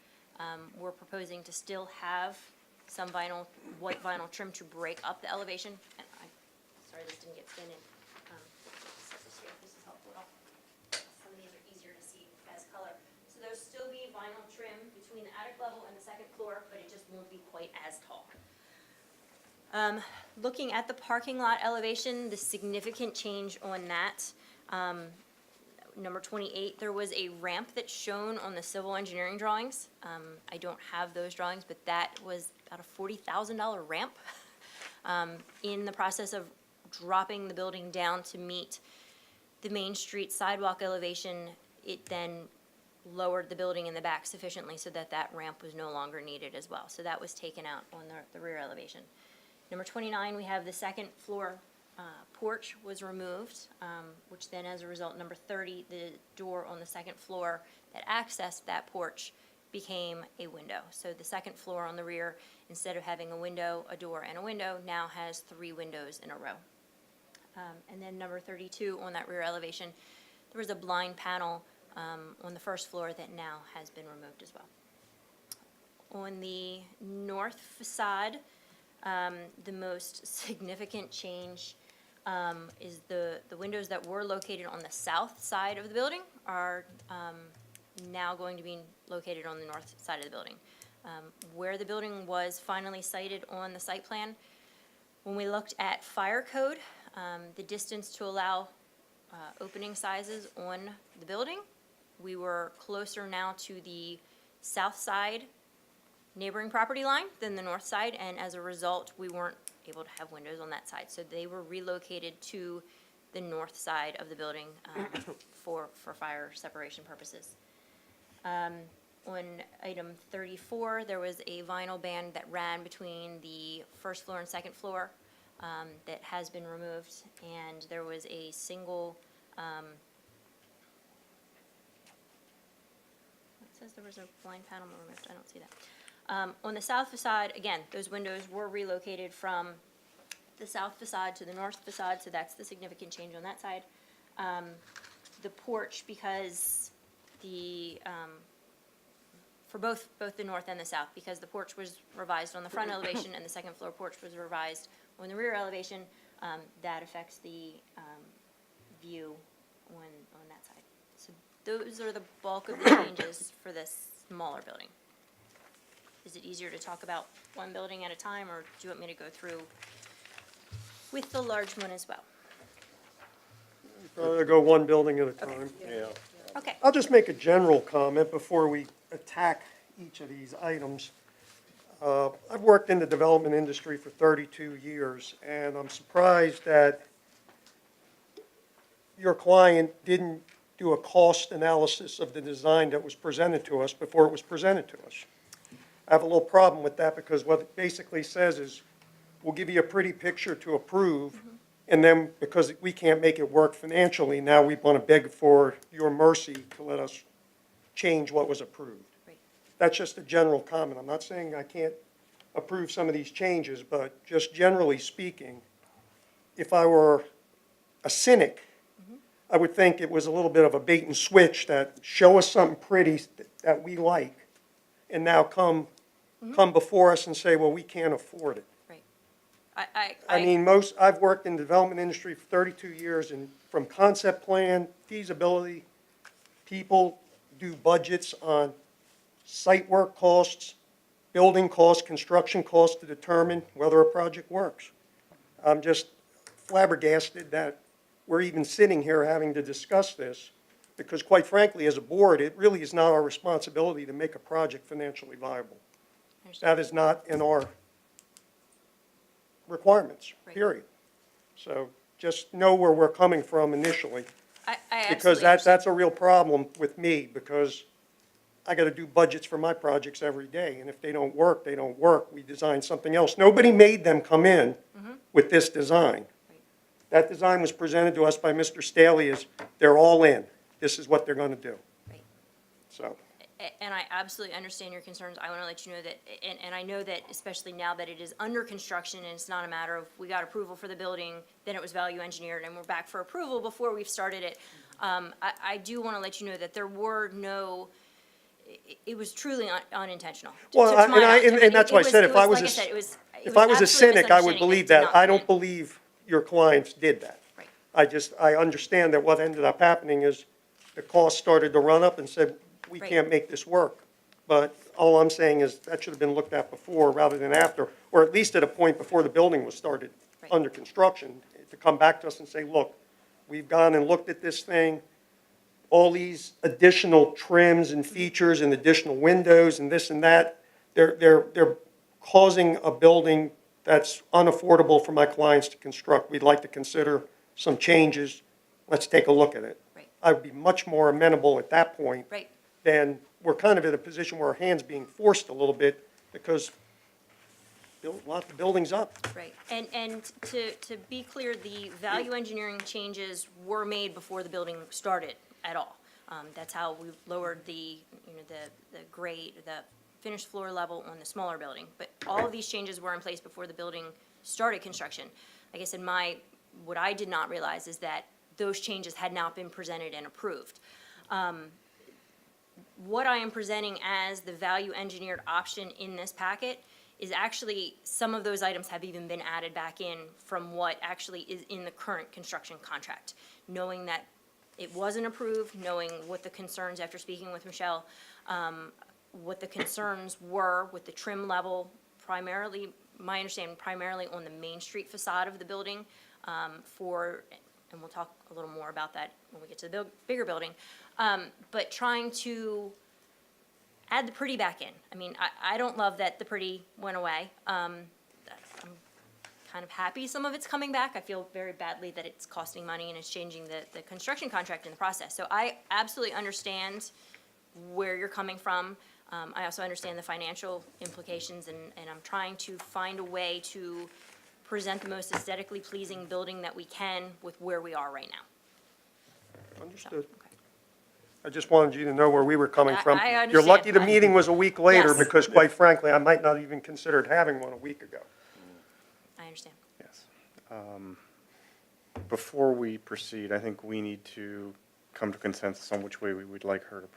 We're proposing to still have some white vinyl trim to break up the elevation. And sorry this didn't get pinned in. Set this here, if this is helpful at all. Some of these are easier to see as color. So there'll still be vinyl trim between the attic level and the second floor, but it just won't be quite as tall. Looking at the parking lot elevation, the significant change on that, number 28, there was a ramp that's shown on the civil engineering drawings. I don't have those drawings, but that was about a $40,000 ramp. In the process of dropping the building down to meet the Main Street sidewalk elevation, it then lowered the building in the back sufficiently so that that ramp was no longer needed as well. So that was taken out on the rear elevation. Number 29, we have the second floor porch was removed, which then as a result, number 30, the door on the second floor that accessed that porch became a window. So the second floor on the rear, instead of having a window, a door, and a window, now has 3 windows in a row. And then number 32, on that rear elevation, there was a blind panel on the first floor that now has been removed as well. On the north facade, the most significant change is the windows that were located on the south side of the building are now going to be located on the north side of the building. Where the building was finally sited on the site plan, when we looked at fire code, the distance to allow opening sizes on the building, we were closer now to the south side neighboring property line than the north side, and as a result, we weren't able to have windows on that side. So they were relocated to the north side of the building for fire separation purposes. On item 34, there was a vinyl band that ran between the first floor and second floor that has been removed, and there was a single, it says there was a blind panel removed, I don't see that. On the south facade, again, those windows were relocated from the south facade to the north facade, so that's the significant change on that side. The porch, because for both the north and the south, because the porch was revised on the front elevation and the second floor porch was revised on the rear elevation, that affects the view on that side. So those are the bulk of the changes for this smaller building. Is it easier to talk about one building at a time, or do you want me to go through with the large one as well?
Go one building at a time.
Yeah.
Okay.
I'll just make a general comment before we attack each of these items. I've worked in the development industry for 32 years, and I'm surprised that your client didn't do a cost analysis of the design that was presented to us before it was presented to us. I have a little problem with that because what it basically says is, we'll give you a pretty picture to approve, and then because we can't make it work financially, now we want to beg for your mercy to let us change what was approved.
Right.
That's just a general comment. I'm not saying I can't approve some of these changes, but just generally speaking, if I were a cynic, I would think it was a little bit of a bait and switch, that show us something pretty that we like, and now come before us and say, well, we can't afford it.
Right.
I mean, I've worked in the development industry for 32 years, and from concept plan, feasibility, people do budgets on site work costs, building costs, construction costs to determine whether a project works. I'm just flabbergasted that we're even sitting here having to discuss this, because quite frankly, as a board, it really is not our responsibility to make a project financially viable.
understand.
That is not in our requirements,
Right.
period. So just know where we're coming from initially.
I
Because
absolutely understand.
that's a real problem with me, because I gotta do budgets for my projects every day, and if they don't work, they don't work. We design something else. Nobody made them come in with this design.
Right.
That design was presented to us by Mr. Staley as, they're all in. This is what they're gonna do.
Right.
So,
And I absolutely understand your concerns. I want to let you know that, and I know that especially now that it is under construction and it's not a matter of, we got approval for the building, then it was value engineered and we're back for approval before we've started it. I do want to let you know that there were no, it was truly unintentional.
well,
to my knowledge. I mean,
and that's why I said, if I was
like
a,
I said, it was
if I was a
absolute
cynic, I would
misunderstanding
believe
did
that.
not
I
come
don't
in.
believe your clients did that.
Right.
I understand that what ended up happening is the cost started to run up and said, we
Right.
can't make this work. But all I'm saying is that should have been looked at before rather than after, or at least at a point before the building was started
Right.
under construction, to come back to us and say, look, we've gone and looked at this thing, all these additional trims and features and additional windows and this and that, they're causing a building that's unaffordable for my clients to construct. We'd like to consider some changes. Let's take a look at it.
Right.
I would be much more amenable at that point
Right.
than, we're kind of in a position where our hands being forced a little bit because lot the building's up.
Right, and to be clear, the value engineering changes were made before the building started at all. That's how we lowered the grade, the finished floor level on the smaller building. But all of these changes were in place before the building started construction. Like I said, what I did not realize is that those changes had not been presented and approved. What I am presenting as the value engineered option in this packet is actually, some of those items have even been added back in from what actually is in the current construction contract. Knowing that it wasn't approved, knowing what the concerns, after speaking with Michelle, what the concerns were with the trim level, primarily, my understanding, primarily on the Main Street facade of the building, and we'll talk a little more about that when we get to the bigger building, but trying to add the pretty back in. I mean, I don't love that the pretty went away. I'm kind of happy some of it's coming back. I feel very badly that it's costing money and it's changing the construction contract in the process. So I absolutely understand where you're coming from. I also understand the financial implications, and I'm trying to find a way to present the most aesthetically pleasing building that we can with where we are right now.
Understood.
Okay.
I just wanted you to know where we were coming from.
I
You're
understand.
lucky the meeting was a week later,
Yes.
because quite frankly, I might not even considered having one a week ago.
I understand.
Yes. Before we proceed, I think we need to come to consensus on which way we would like her to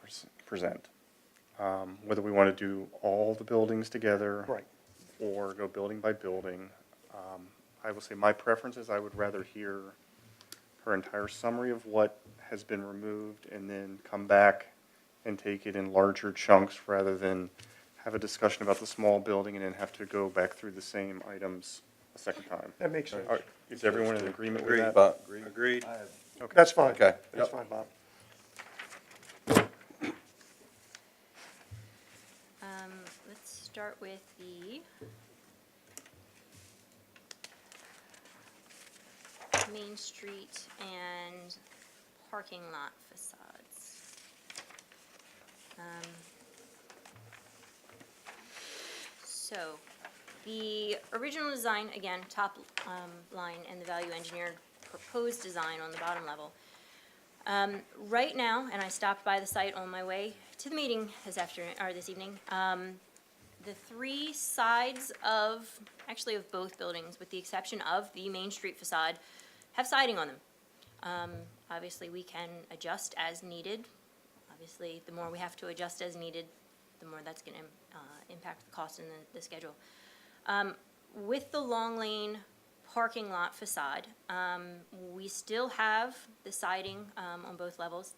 present. Whether we want to do all the buildings together.
Right.
Or go building by building. I will say my preference is I would rather hear her entire summary of what has been removed and then come back and take it in larger chunks rather than have a discussion about the small building and then have to go back through the same items a second time.
That makes sense.
All right, is everyone in agreement with
Agreed,
that?
Bob.
Agreed.
That's fine.
Okay.
That's
Yep.
fine, Bob.
Let's start with the Main Street and parking lot facades. So, the original design, again, top line, and the value engineered proposed design on the bottom level. Right now, and I stopped by the site on my way to the meeting this afternoon, or this evening, the three sides of both buildings, with the exception of the Main Street facade, have siding on them. Obviously, we can adjust as needed. Obviously, the more we have to adjust as needed, the more that's gonna impact the cost and the schedule. With the long lane parking lot facade, we still have the siding on both levels.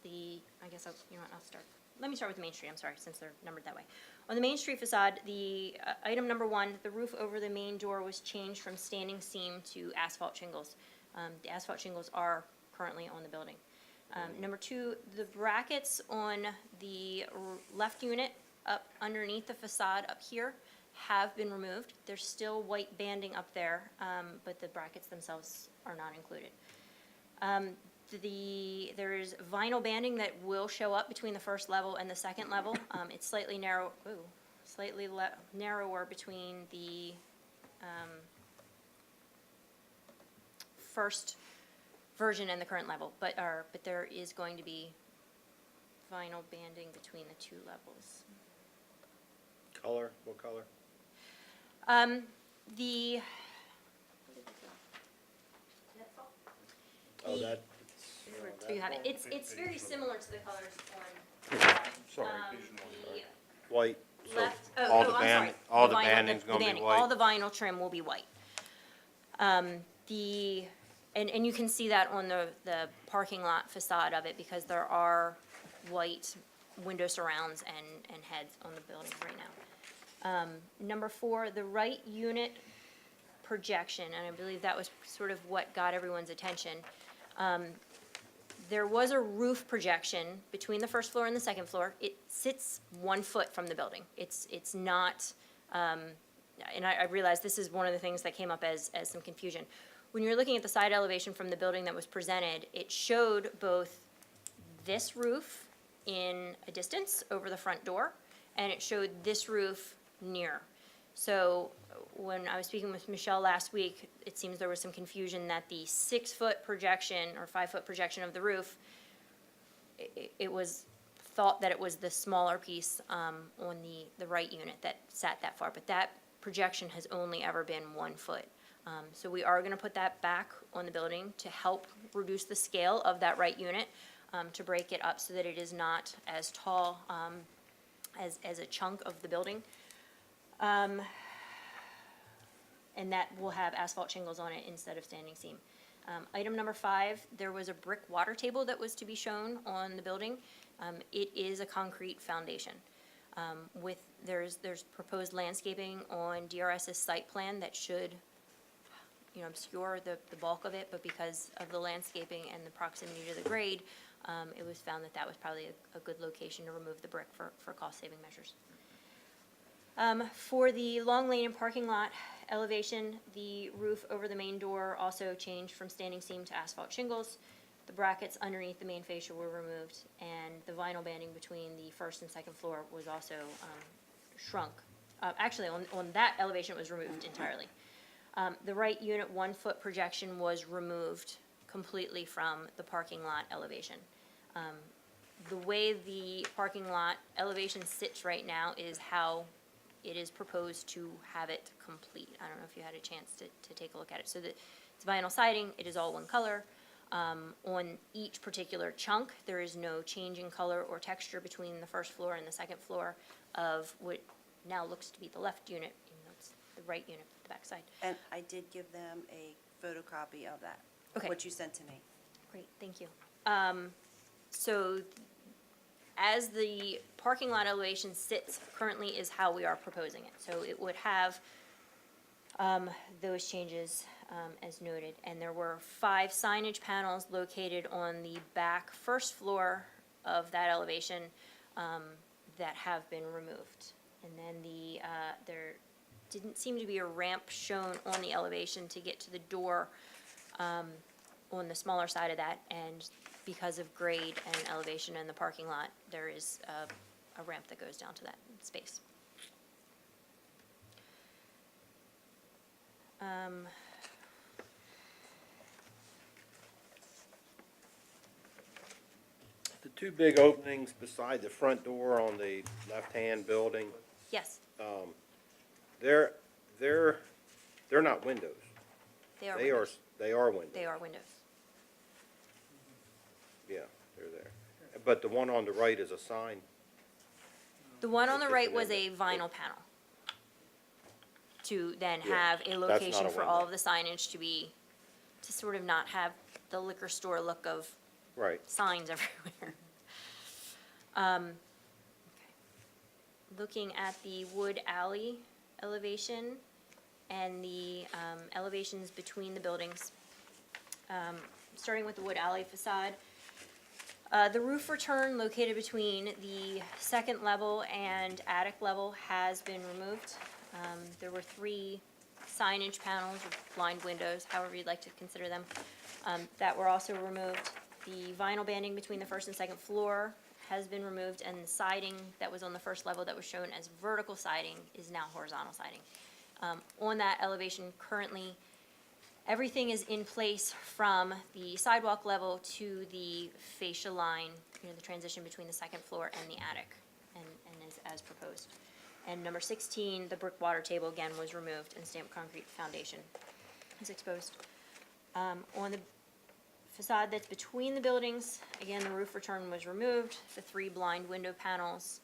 Let me start with the Main Street, I'm sorry, since they're numbered that way. On the Main Street facade, the item number one, the roof over the main door was changed from standing seam to asphalt shingles. The asphalt shingles are currently on the building. Number two, the brackets on the left unit up underneath the facade up here have been removed. There's still white banding up there, but the brackets themselves are not included. There is vinyl banding that will show up between the first level and the second level. It's slightly narrower between the first version and the current level, but there is going to be vinyl banding between the two levels.
Color, what color?
The.
Oh, that,
So you have it. It's very similar to the colors on.
Sorry,
the
white, so
left,
all
oh,
the
I'm
band,
sorry.
all the
vinyl-
banding's
the
gonna be
banding.
white?
All the vinyl trim will be white. And you can see that on the parking lot facade of it, because there are white window surrounds and heads on the building right now. Number 4, the right unit projection, and I believe that was sort of what got everyone's attention. There was a roof projection between the first floor and the second floor. It sits 1 foot from the building. It's not, and I realize this is one of the things that came up as some confusion. When you're looking at the side elevation from the building that was presented, it showed both this roof in a distance over the front door, and it showed this roof near. So when I was speaking with Michelle last week, it seems there was some confusion that the 6-foot projection or 5-foot projection of the roof, it was thought that it was the smaller piece on the right unit that sat that far, but that projection has only ever been 1 foot. So we are gonna put that back on the building to help reduce the scale of that right unit, to break it up so that it is not as tall as a chunk of the building. And that will have asphalt shingles on it instead of standing seam. Item number 5, there was a brick water table that was to be shown on the building. It is a concrete foundation. There's proposed landscaping on DRS's site plan that should, obscure the bulk of it, but because of the landscaping and the proximity to the grade, it was found that was probably a good location to remove the brick for cost-saving measures. For the Long Lane and parking lot elevation, the roof over the main door also changed from standing seam to asphalt shingles. The brackets underneath the main fascia were removed, and the vinyl banding between the first and second floor was also shrunk. Actually, on that elevation, it was removed entirely. The right unit 1-foot projection was removed completely from the parking lot elevation. The way the parking lot elevation sits right now is how it is proposed to have it complete. I don't know if you had a chance to take a look at it. So it's vinyl siding, it is all one color. On each particular chunk, there is no change in color or texture between the first floor and the second floor of what now looks to be the left unit, even though it's the right unit, the back side.
And I did give them a photocopy of that,
Okay.
what you sent to me.
Great, thank you. So as the parking lot elevation sits currently is how we are proposing it. So it would have those changes as noted. And there were 5 signage panels located on the back first floor of that elevation that have been removed. And then there didn't seem to be a ramp shown on the elevation to get to the door on the smaller side of that, and because of grade and elevation in the parking lot, there is a ramp that goes down to that space.
The 2 big openings beside the front door on the left-hand building,
Yes,
they're not windows.
they are
They are,
windows.
they are windows.
They are windows.
Yeah, they're there. But the one on the right is a sign.
The one on the
It's
right
an
was a
window.
vinyl panel to then
Yeah,
have a
that's
location
not a
for all
window.
of the signage to sort of not have the liquor store look of
Right.
signs everywhere. Looking at the wood alley elevation and the elevations between the buildings. Starting with the wood alley facade, the roof return located between the second level and attic level has been removed. There were 3 signage panels or blind windows, however you'd like to consider them, that were also removed. The vinyl banding between the first and second floor has been removed, and the siding that was on the first level that was shown as vertical siding is now horizontal siding. On that elevation, currently, everything is in place from the sidewalk level to the fascia line, the transition between the second floor and the attic, and is as proposed. And number 16, the brick water table again was removed, and stamped concrete foundation is exposed. On the facade that's between the buildings, again, the roof return was removed, the 3 blind window panels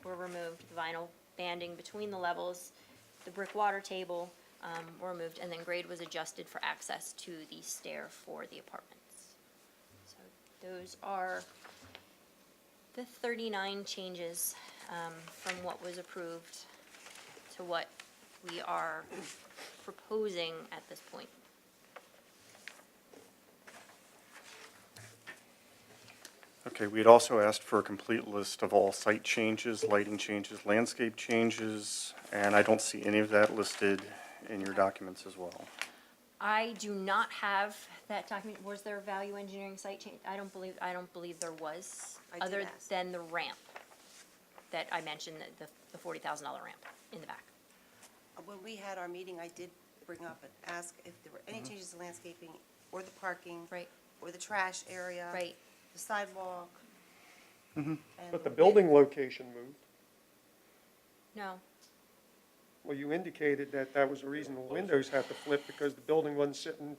were removed, the vinyl banding between the levels, the brick water table were removed, and then grade was adjusted for access to the stair for the apartments. So those are the 39 changes from what was approved to what we are proposing at this point.
Okay, we had also asked for a complete list of all site changes, lighting changes, landscape changes, and I don't see any of that listed in your documents as well.
I do not have that document. Was there a value engineering site change? I don't believe there was,
I did
other
ask.
than the ramp that I mentioned, the $40,000 ramp in the back.
When we had our meeting, I did bring up and ask if there were any changes to landscaping, or the parking.
Right.
Or the trash area.
Right.
The sidewalk.
But the building location moved.
No,
Well, you indicated that that was the reason the windows had to flip, because the building wasn't sitting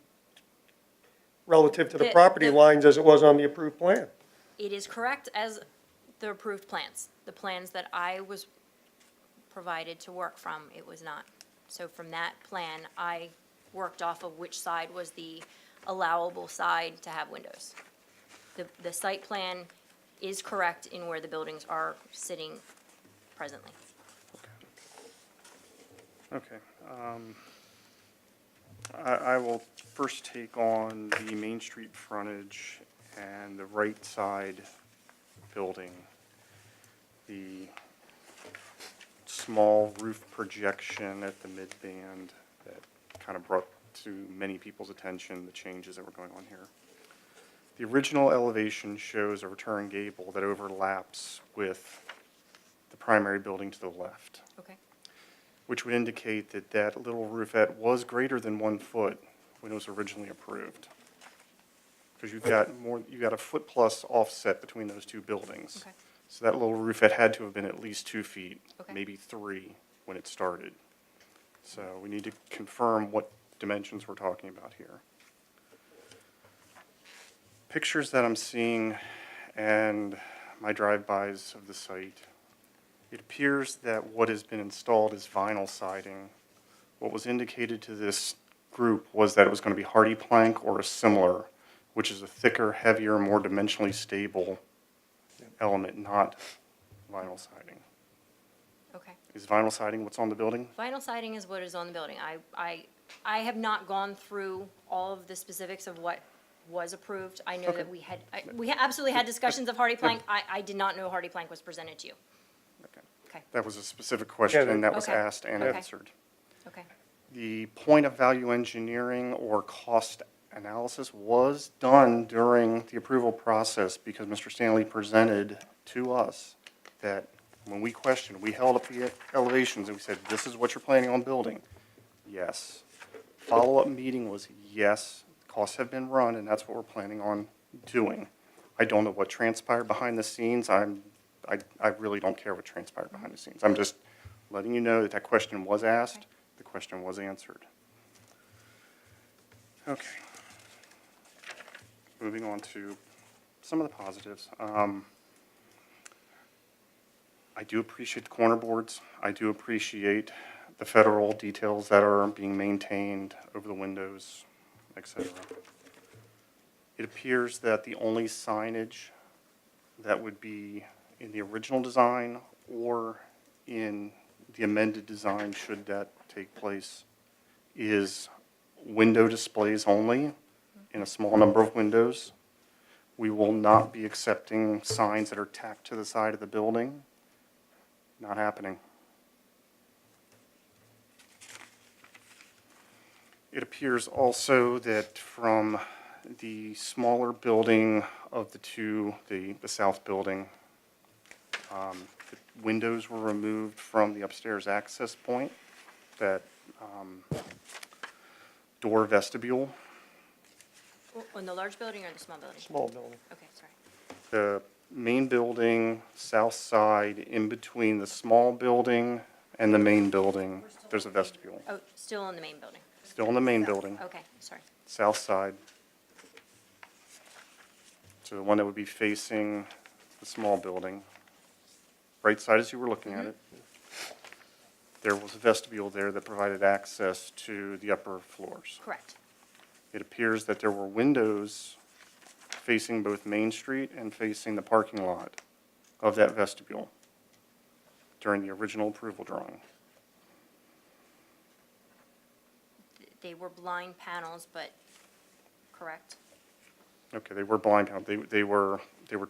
relative to the
The-
property
the-
lines as it was on the approved plan.
it is correct as the approved plans. The plans that I was provided to work from, it was not. So from that plan, I worked off of which side was the allowable side to have windows. The site plan is correct in where the buildings are sitting presently.
Okay. I will first take on the Main Street frontage and the right side building. The small roof projection at the mid-band that kind of brought to many people's attention the changes that were going on here. The original elevation shows a return gable that overlaps with the primary building to the left,
Okay.
which would indicate that that little roofette was greater than 1 foot when it was originally approved. Because you've got a foot plus offset between those 2 buildings.
Okay.
So that little roofette had to have been at least 2 feet,
Okay.
maybe 3 when it started. So we need to confirm what dimensions we're talking about here. Pictures that I'm seeing and my drive-bys of the site, it appears that what has been installed is vinyl siding. What was indicated to this group was that it was going to be hardy plank or a similar, which is a thicker, heavier, more dimensionally stable element, not vinyl siding.
Okay.
Is vinyl siding what's on the building?
Vinyl siding is what is on the building. I have not gone through all of the specifics of what was approved. I know that we absolutely had discussions of hardy plank. I did not know hardy plank was presented to you.
Okay.
Okay,
That was a specific question that was
Okay.
asked and
Okay.
answered.
okay.
The point of value engineering or cost analysis was done during the approval process because Mr. Stanley presented to us that when we questioned, we held up the elevations and we said, this is what you're planning on building. Yes. Follow-up meeting was yes, costs have been run and that's what we're planning on doing. I don't know what transpired behind the scenes. I really don't care what transpired behind the scenes. I'm just letting you know that that question was asked, the question was answered. Okay. Moving on to some of the positives. I do appreciate the corner boards. I do appreciate the federal details that are being maintained over the windows, etc. It appears that the only signage that would be in the original design or in the amended design, should that take place, is window displays only in a small number of windows. We will not be accepting signs that are tacked to the side of the building. Not happening. It appears also that from the smaller building of the two, the south building, the windows were removed from the upstairs access point, that door vestibule.
On the large building or the small building?
Small building.
Okay, sorry.
The main building, south side, in between the small building and the main building, there's a vestibule.
Oh, still in the main building?
Still in the main building,
Okay, sorry.
south side. So the one that would be facing the small building, right side as you were looking at it. There was a vestibule there that provided access to the upper floors.
Correct.
It appears that there were windows facing both Main Street and facing the parking lot of that vestibule during the original approval drawing.
They were blind panels, but, correct?
Okay, they were blind panel, they were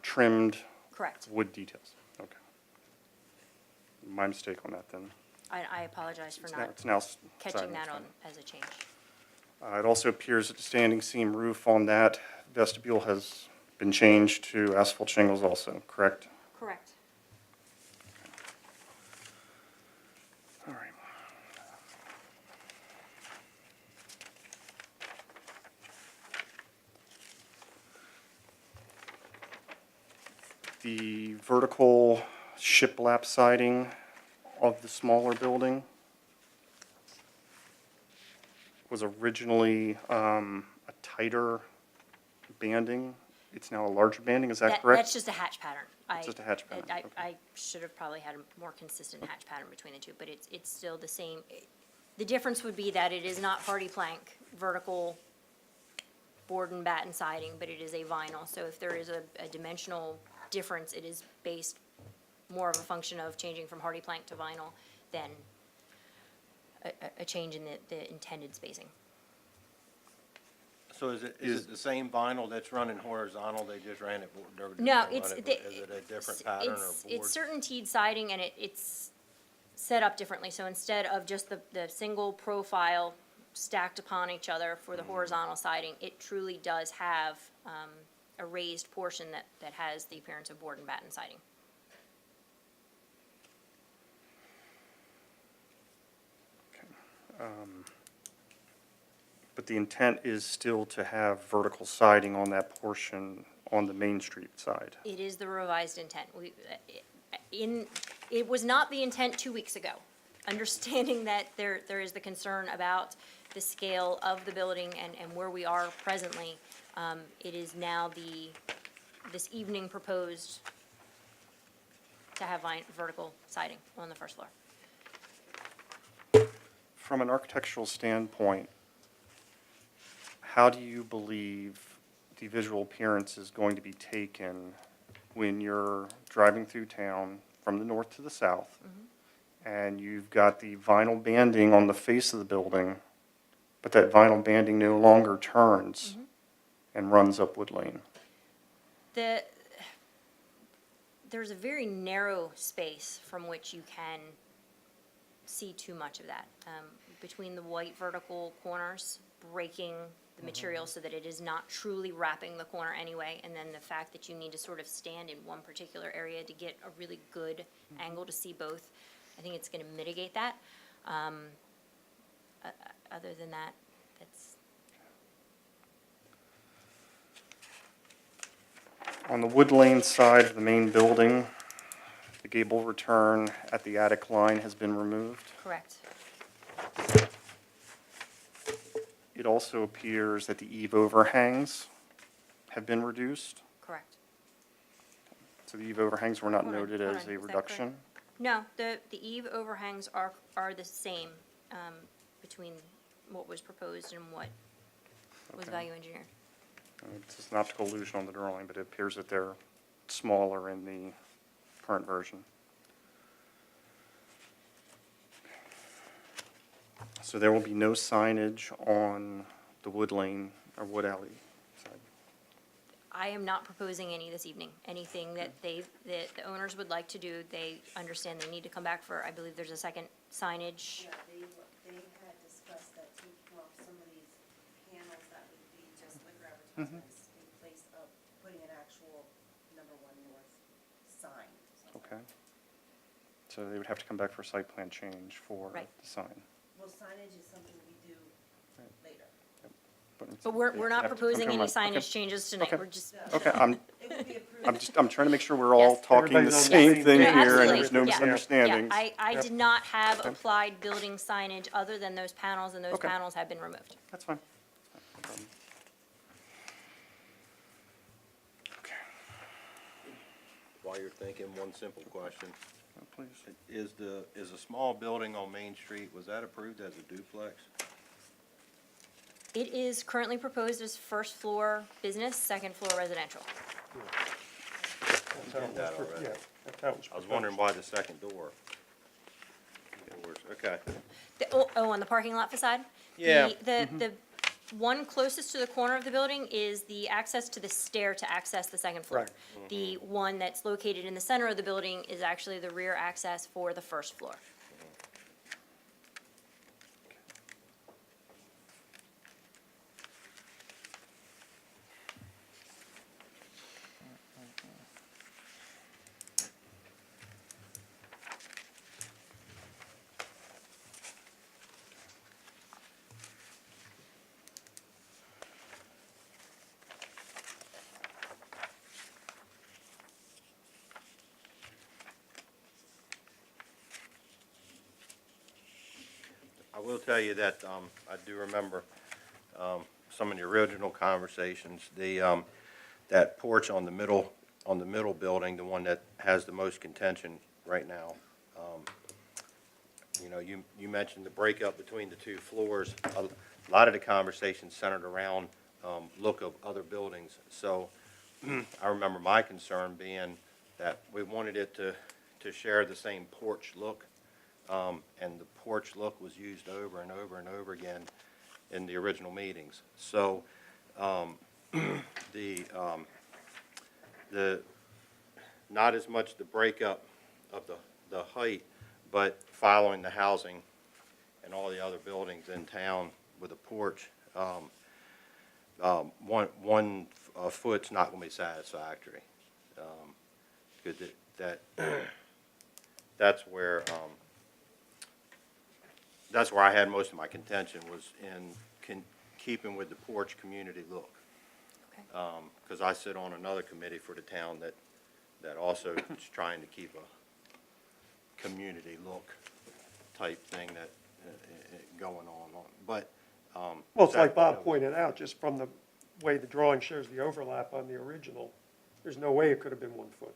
trimmed
Correct.
wood details, okay. My mistake on that then.
I apologize for
It's now,
not
it's now
catching
siding,
that
it's
on
fine.
as a change.
It also appears that the standing seam roof on that vestibule has been changed to asphalt shingles also, correct?
Correct.
All right. The vertical shiplap siding of the smaller building was originally a tighter banding. It's now a larger banding, is that correct?
That's just a hatch pattern.
It's just a hatch pattern, okay.
I should have probably had a more consistent hatch pattern between the two, but it's still the same. The difference would be that it is not hardy plank, vertical board and batten siding, but it is a vinyl. So if there is a dimensional difference, it is based more of a function of changing from hardy plank to vinyl than a change in the intended spacing.
So is it the same vinyl that's running horizontal, they just ran it?
No,
is it a different pattern or board?
It's certain teed siding, and it's set up differently. So instead of just the single profile stacked upon each other for the horizontal siding, it truly does have a raised portion that has the appearance of board and batten siding.
But the intent is still to have vertical siding on that portion on the Main Street side.
It is the revised intent. It was not the intent 2 weeks ago. Understanding that there is the concern about the scale of the building and where we are presently, it is now this evening proposed to have vertical siding on the first floor.
From an architectural standpoint, how do you believe the visual appearance is going to be taken when you're driving through town from the north to the south, and you've got the vinyl banding on the face of the building, but that vinyl banding no longer turns and runs up Wood Lane?
There's a very narrow space from which you can see too much of that. Between the white vertical corners, breaking the material so that it is not truly wrapping the corner anyway, and then the fact that you need to sort of stand in one particular area to get a really good angle to see both, I think it's gonna mitigate that. Other than that, that's,
On the Wood Lane side of the main building, the gable return at the attic line has been removed.
correct.
It also appears that the eave overhangs have been reduced.
Correct.
So the eave overhangs were not
Hold on,
noted
hold
as
on,
a
is that
reduction.
No, the eave overhangs are the same, between what was proposed and what was
Okay.
value engineered.
It's just an optical illusion on the drawing, but it appears that they're smaller in the current version. So there will be no signage on the Wood Lane or Wood Alley side.
I am not proposing any this evening. Anything that the owners would like to do, they understand they need to come back for, I believe there's a second signage.
Yeah, they had discussed that taking off some of the process in place of putting an actual number 1 north sign.
Okay. So they would have to come back for site plan change for
Right.
the sign.
Well, signage is something we do later.
But we're not
Have to
proposing
come
any
from my-
signage changes tonight,
Okay.
we're just.
Okay,
It will be approved.
I'm trying to make sure we're all
Yes.
talking the
Everybody's on the
same
same
thing
page.
here and
Absolutely.
there's no
Yeah.
misunderstandings.
Yeah, I
Yep.
did not have applied building signage other than those panels, and those
Okay.
panels have been removed.
That's fine. No problem. Okay,
While you're thinking, one simple question.
please.
Is a small building on Main Street, was that approved as a duplex?
It is currently proposed as first floor business, second floor residential.
That's how it was
that
pro-
already.
yeah, that's how it was
I was wondering
proposed.
why the second door. Okay.
On the parking lot facade?
Yeah.
The one closest to the corner of the building is the access to the stair to access the second floor.
Right.
The one that's located in the center of the building is actually the rear access for the first floor.
I will tell you that, I do remember, some of the original conversations, that porch on the middle building, the one that has the most contention right now. You know, you mentioned the breakup between the two floors. A lot of the conversations centered around, look of other buildings. So I remember my concern being that we wanted it to share the same porch look. And the porch look was used over and over and over again in the original meetings. So, the, not as much the breakup of the height, but following the housing and all the other buildings in town with a porch, one foot's not gonna be satisfactory. Because that's where I had most of my contention, was in keeping with the porch community look.
Okay.
Because I sit on another committee for the town that also is trying to keep a community look type thing that, going on. But,
Well, it's like Bob pointed out, just from the way the drawing shows the overlap on the original, there's no way it could have been 1 foot.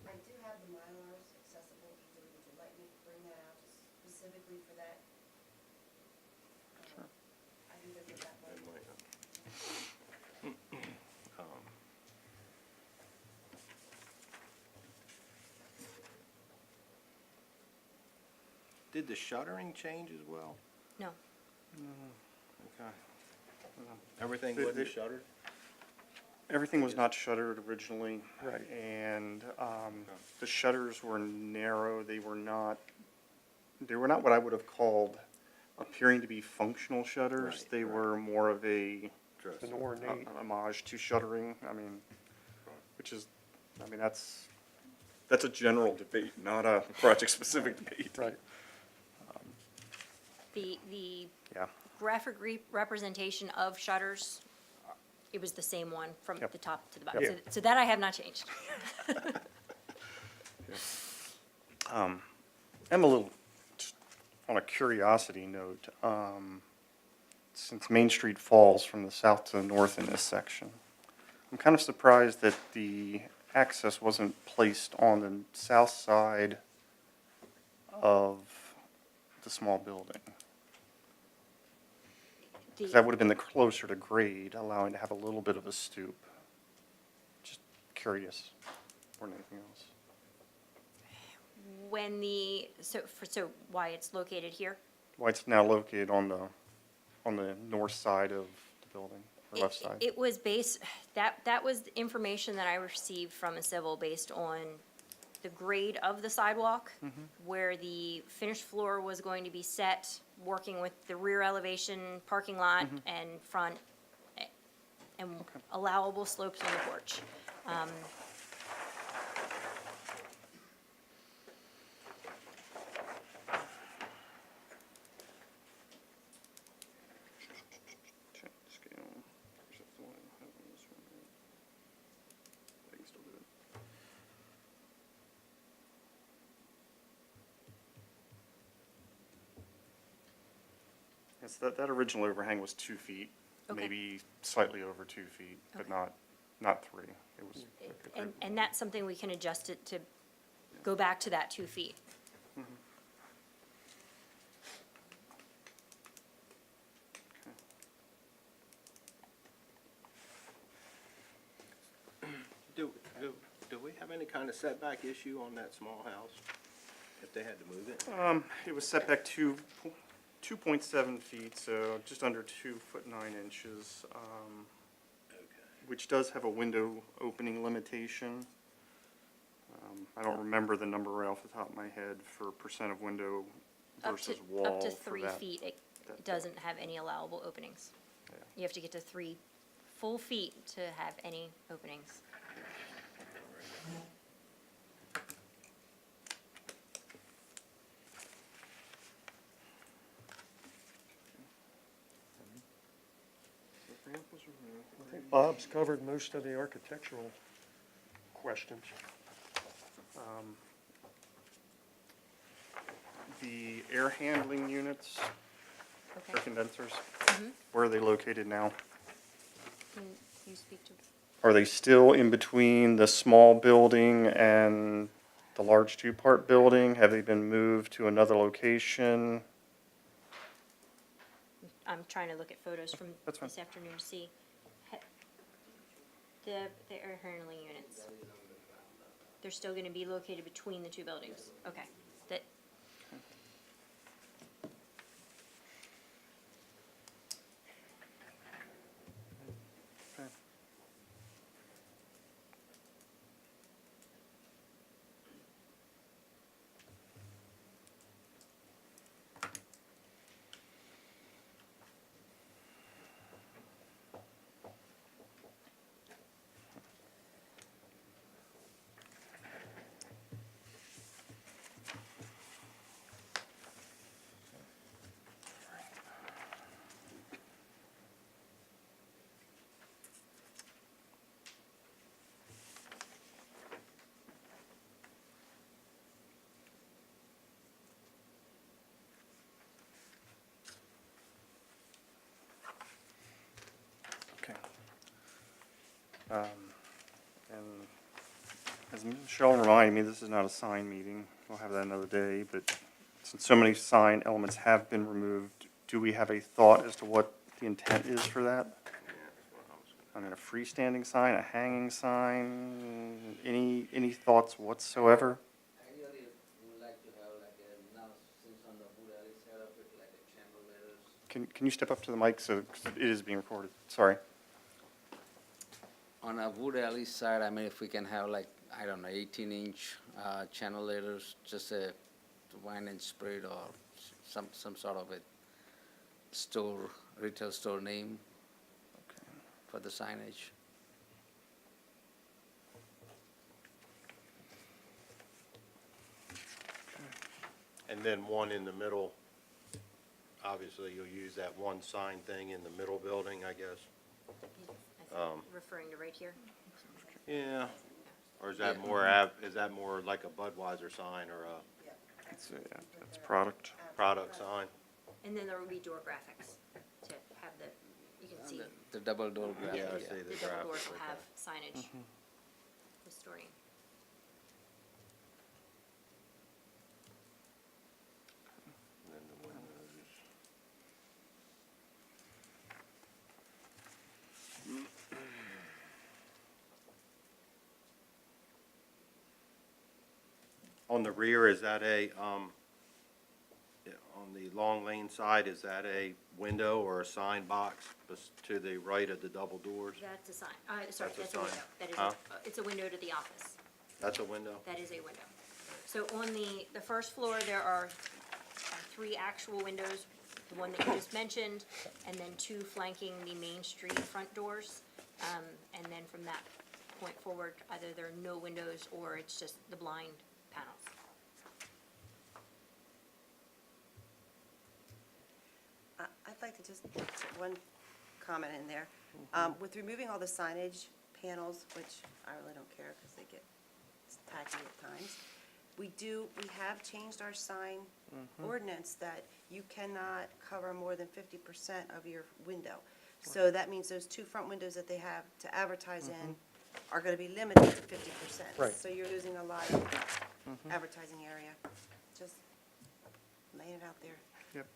I do have the Mylars accessible easily. Would you like me to bring that out specifically for that? I can go get that one.
Did the shuttering change as well?
No.
Okay. Everything
The-
wasn't
the-
shuttered?
Everything was not shuttered originally.
Right.
And the shutters were narrow. They were not what I would have called appearing to be functional shutters.
Right,
They
right.
were more of a
Dress.
An ornate,
homage to shuttering. I mean, that's a general debate, not a project-specific debate.
right.
The
Yeah.
graphic representation of shutters, it was the same one from
Yep.
the top to the bottom.
Yep.
So that I have not changed.
I'm a little, just on a curiosity note, since Main Street falls from the south to the north in this section, I'm kind of surprised that the access wasn't placed on the south side of the small building. Because that would have been the closer to grade, allowing to have a little bit of a stoop. Just curious, more than anything else.
So why it's located here?
Why it's now located on the north side of the building, or left side?
It was that was the information that I received from a civil based on the grade of the sidewalk,
Mm-hmm.
where the finished floor was going to be set, working with the rear elevation, parking lot,
Mm-hmm.
and front, and allowable slopes on the porch.
Check the scale. Of course, that's the one I don't have on this one, right? I can still do it. Yes, that original overhang was 2 feet,
Okay.
maybe slightly over 2 feet, but
Okay.
not 3. It was.
And that's something we can adjust it to go back to that 2 feet.
Do we have any kind of setback issue on that small house, if they had to move it?
It was set back 2.7 feet, so just under 2 foot 9 inches, which does have a window opening limitation. I don't remember the number right off the top of my head for percent of window versus wall
Up to
for
3
that.
feet, it
that-
doesn't have any allowable openings.
Yeah.
You have to get to 3 full feet to have any openings.
I think Bob's covered most of the architectural questions.
The air handling units, air
Okay,
condensers, where are they located now?
can you speak to,
Are they still in between the small building and the large 2-part building? Have they been moved to another location?
I'm trying to look at photos from
That's fine.
this afternoon to see. Ha- The air handling units. They're still gonna be located between the 2 buildings, okay. That,
Okay. Okay. And as Michelle reminded me, this is not a sign meeting. We'll have that another day, but since so many sign elements have been removed, do we have a thought as to what the intent is for that? I mean, a freestanding sign, a hanging sign, any thoughts whatsoever?
Ideally, we would like to have like a, now since on the wood alley set up with like a channel letters.
Can you step up to the mic, so 'cause it is being recorded, sorry.
On a wood alley side, I mean, if we can have like, I don't know, 18-inch channel letters, just a wine and spirit or some sort of a store, retail store name for the signage.
And then one in the middle, obviously you'll use that one sign thing in the middle building, I guess?
I think referring to right here.
Yeah. Or is that
Yeah.
more, is that more like a Budweiser sign or a
It's product.
product sign?
And then there will be door graphics to have the, you can see,
The double door graphic.
Yeah, I see
the
the
double doors
graphic,
will
okay.
have signage restoring.
And then the windows. On the rear, is that on the long lane side, is that a window or a sign box to the right of the double doors?
That's a sign, sorry,
That's a
that's a window.
sign.
That is,
Huh?
it's a window to the office.
That's a window?
That is a window. So on the first floor, there are 3 actual windows, the one that you just mentioned, and then 2 flanking the Main Street front doors. And then from that point forward, either there are no windows or it's just the blind panels.
I'd like to just put one comment in there. With removing all the signage panels, which I really don't care because they get tacky at times, we have changed our sign ordinance that you cannot cover more than 50% of your window. So that means those two front windows that they have to advertise in are going to be limited to 50%.
Right.
So you're losing a lot of advertising area. Just laying it out there.
Yep.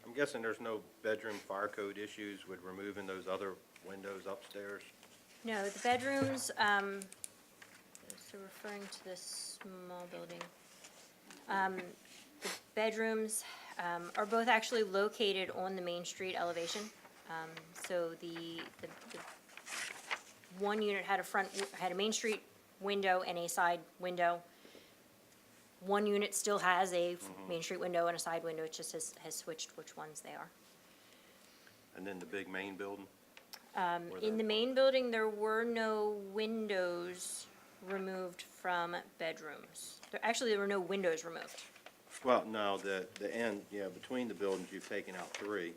I'm guessing there's no bedroom fire code issues with removing those other windows upstairs?
No, the bedrooms, so referring to this small building, the bedrooms are both actually located on the Main Street elevation. So the one unit had a Main Street window and a side window. One unit still has a Main Street window and a side window, it just has switched which ones they are.
And then the big main building?
In the main building, there were no windows removed from bedrooms. Actually, there were no windows removed.
Well, no, the end, yeah, between the buildings, you've taken out 3.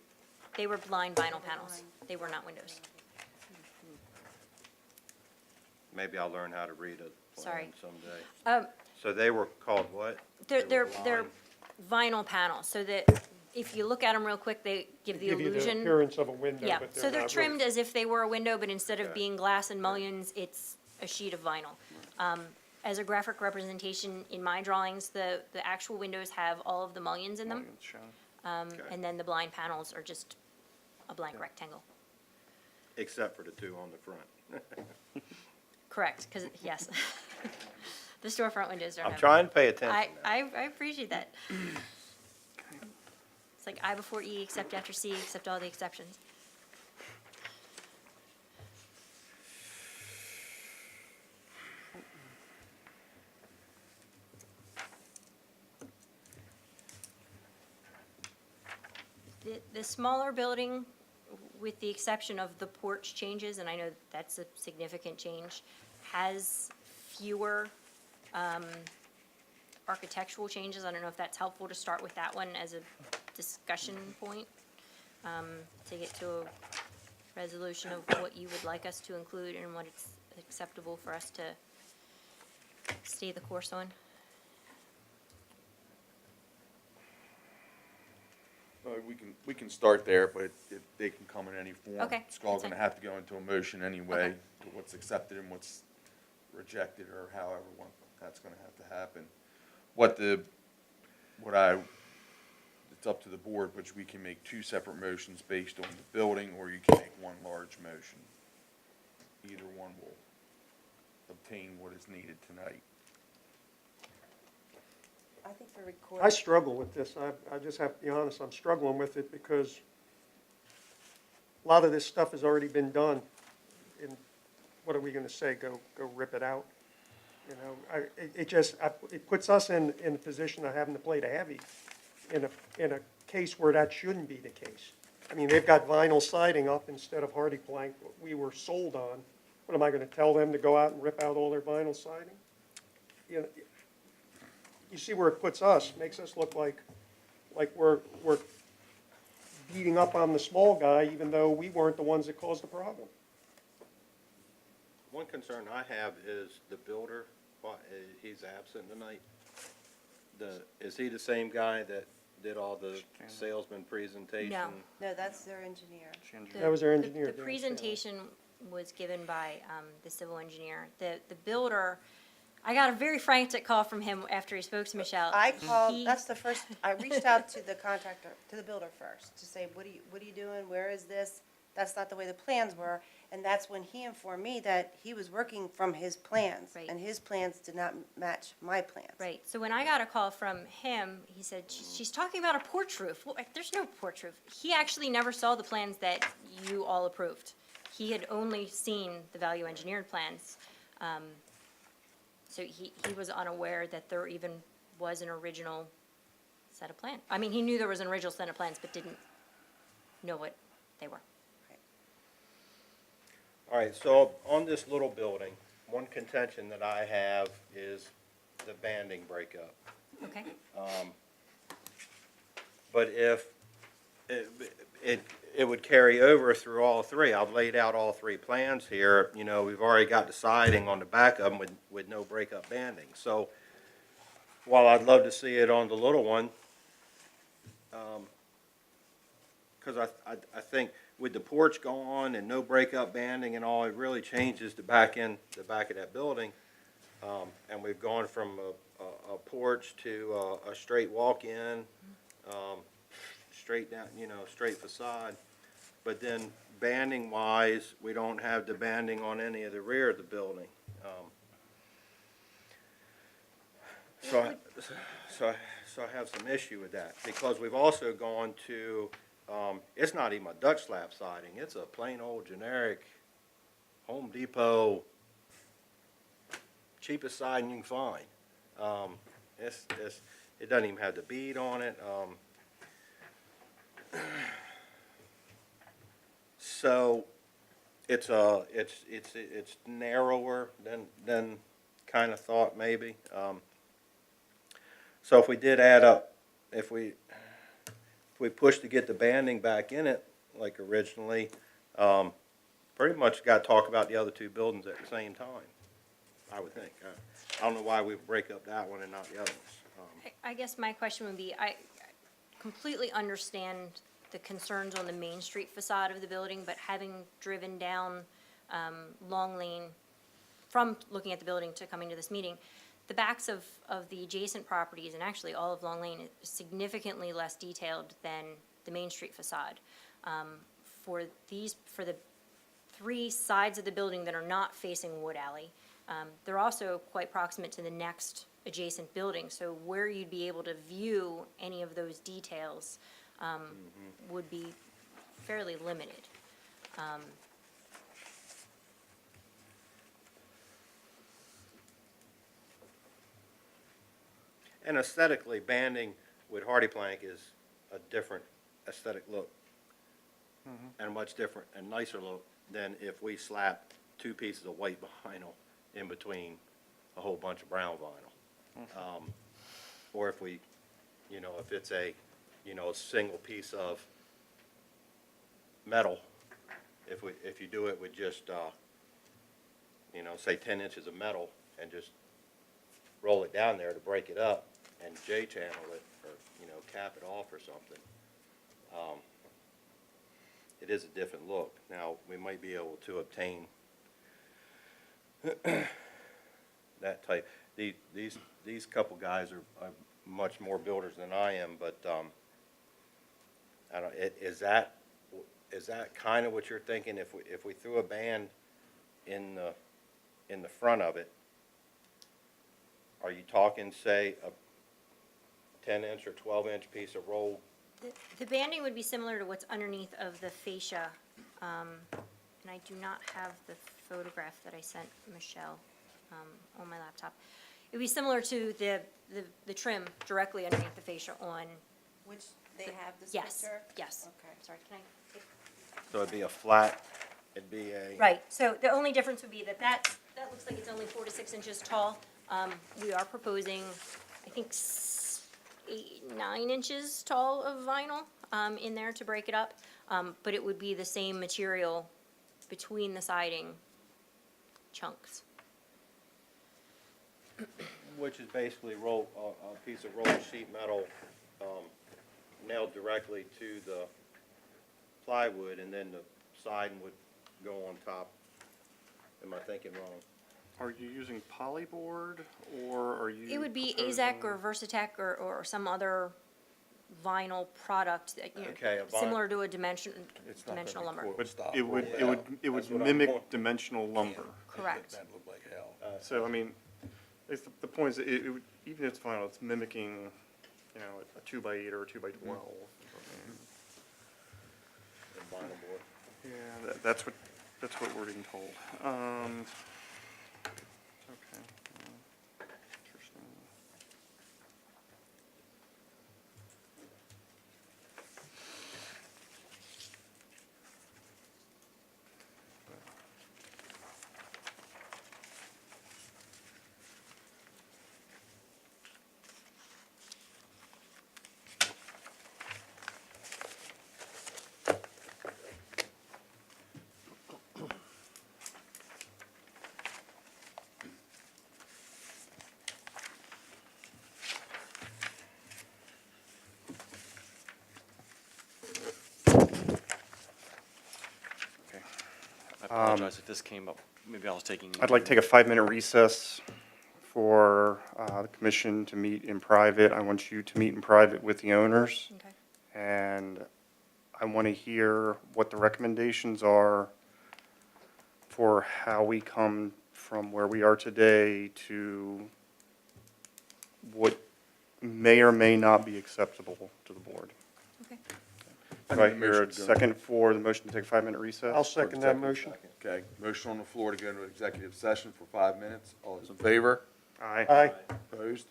They were blind vinyl panels. They were not windows.
Maybe I'll learn how to read a
Sorry.
plan someday. So they were called what?
They're
They were
vinyl panels, so that if you look at them real quick, they give the
Give you the
illusion.
appearance of a window,
Yeah,
but
so
they're
they're
not
trimmed
really.
as if they were a window, but instead of
Okay.
being glass and mullions, it's a sheet of vinyl. As a graphic representation in my drawings, the actual windows have all of the mullions in them,
Mullions shown.
Okay.
and then the blind panels are just a blank rectangle.
Except for the 2 on the front.
Correct, because, yes. The storefront windows don't have.
I'm trying to pay attention now.
I appreciate that. It's like I before E, except after C, except all the exceptions. The smaller building, with the exception of the porch changes, and I know that's a significant change, has fewer architectural changes. I don't know if that's helpful to start with that one as a discussion point, to get to a resolution of what you would like us to include and what it's acceptable for us to stay the course on.
We can start there, but they can come in any form.
Okay,
It's all
that's
gonna
fine.
have to go into a motion anyway,
Okay.
what's accepted and what's rejected, or however that's gonna have to happen. It's up to the board, which we can make 2 separate motions based on the building, or you can make one large motion. Either one will obtain what is needed tonight.
I think for
I
recording,
struggle with this. I just have to be honest, I'm struggling with it because a lot of this stuff has already been done. And what are we gonna say? Go rip it out? You know, it puts us in the position of having to play the heavy in a case where that shouldn't be the case. I mean, they've got vinyl siding up instead of hardy plank, what we were sold on. What, am I gonna tell them to go out and rip out all their vinyl siding? You know, you see where it puts us, makes us look like we're beating up on the small guy, even though we weren't the ones that caused the problem.
One concern I have is the builder, he's absent tonight. Is he the same guy that did all the salesman presentation?
no, that's their engineer.
That was our engineer,
The
Dan
presentation was given by the civil engineer. The builder, I got a very frantic call from him after he spoke to Michelle.
I called,
He-
that's the first, I reached out to the contractor, to the builder first, to say, what are you doing, where is this? that's not the way the plans were. And that's when he informed me that he was working from his plans.
Right.
And his plans did not match my plans.
Right, so when I got a call from him, he said, she's talking about a porch roof. Well, there's no porch roof. He actually never saw the plans that you all approved. He had only seen the value engineered plans. So he was unaware that there even was an original set of plans. I mean, he knew there was an original set of plans, but didn't know what they were.
All right, so on this little building, one contention that I have is the banding breakup.
Okay?
But if it would carry over through all three. I've laid out all three plans here. You know, we've already got the siding on the back of them with no breakup banding. So while I'd love to see it on the little one, because I think with the porch gone and no breakup banding and all, it really changes the back of that building. And we've gone from a porch to a straight walk-in, straight down, straight facade. But then banding-wise, we don't have the banding on any of the rear of the building. So I have some issue with that, because we've also gone to, it's not even a Dutch slab siding, it's a plain old generic Home Depot, cheapest siding you can find. It doesn't even have the bead on it. So it's narrower than kind of thought maybe. So if we did add up, if we push to get the banding back in it like originally, pretty much got to talk about the other two buildings at the same time, I would think. I don't know why we would break up that one and not the other ones.
I guess my question would be, I completely understand the concerns on the Main Street facade of the building, but having driven down Long Lane from looking at the building to coming to this meeting, the backs of the adjacent properties, and actually all of Long Lane, is significantly less detailed than the Main Street facade. For the three sides of the building that are not facing Wood Alley, they're also quite proximate to the next adjacent building, so where you'd be able to view any of those details would be fairly limited.
And aesthetically, banding with hardy plank is a different aesthetic look. And a much different and nicer look than if we slap two pieces of white vinyl in between a whole bunch of brown vinyl. Or if we, if it's a, single piece of metal, if you do it with just, say 10 inches of metal and just roll it down there to break it up and J-channel it or, cap it off or something, it is a different look. Now, we might be able to obtain that type. These couple guys are much more builders than I am, but I don't. Is that kind of what you're thinking? If we threw a band in the front of it, are you talking, say, a 10-inch or 12-inch piece of roll?
The banding would be similar to what's underneath of the fascia, and I do not have the photograph that I sent Michelle on my laptop. It would be similar to the trim directly underneath the fascia on.
Which they have this
Yes,
picture?
yes.
Okay.
Sorry, can I?
So it'd be a flat, it'd be a...
Right, so the only difference would be that looks like it's only 4 to 6 inches tall. We are proposing, I think, 9 inches tall of vinyl in there to break it up, but it would be the same material between the siding chunks.
Which is basically a piece of rolled sheet metal nailed directly to the plywood, and then the siding would go on top. Am I thinking wrong?
Are you using polyboard, or are you?
It would be
proposing-
AZEK or Versatech or some other vinyl product, that, you know,
Okay, a
similar to a dimensional
It's not gonna be
lumber.
coil
But
stop
it would,
rolled
it would,
out.
it would
That's what I'm
mimic
going-
dimensional lumber.
Correct.
That looked like hell.
So, I mean, it's, the point is, it would, even if it's vinyl, it's mimicking, you know, a 2x8 or a 2x12.
And vinyl board.
Yeah, that's what we're being told. Okay. Interesting.
I apologize if this came up, maybe I was taking.
I'd like to take a 5-minute recess for the commission to meet in private. I want you to meet in private with the owners.
Okay.
And I want to hear what the recommendations are for how we come from where we are today to what may or may not be acceptable to the board.
Okay.
Do I hear a second for the motion to take a 5-minute recess?
I'll second that motion.
Okay, motion on the floor to go into executive session for 5 minutes. All those in favor?
Aye.
Aye.
Opposed?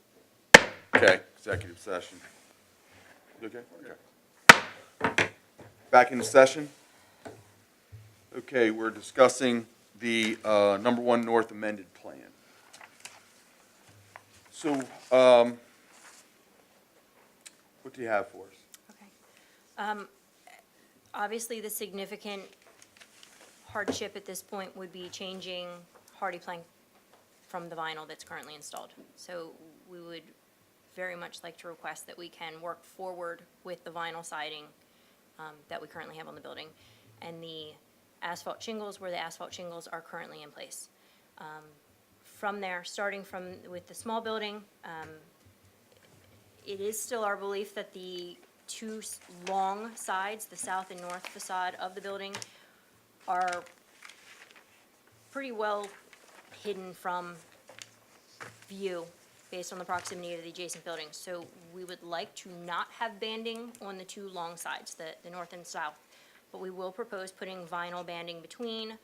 Okay, executive session. You okay? Okay. Back in session. Okay, we're discussing the number 1 North amended plan. So, what do you have for us?
Okay. Obviously, the significant hardship at this point would be changing hardy plank from the vinyl that's currently installed. So we would very much like to request that we can work forward with the vinyl siding that we currently have on the building, and the asphalt shingles where the asphalt shingles are currently in place. From there, starting with the small building, it is still our belief that the two long sides, the south and north facade of the building, are pretty well hidden from view based on the proximity to the adjacent buildings. So we would like to not have banding on the two long sides, the north and south. But we will propose putting vinyl banding between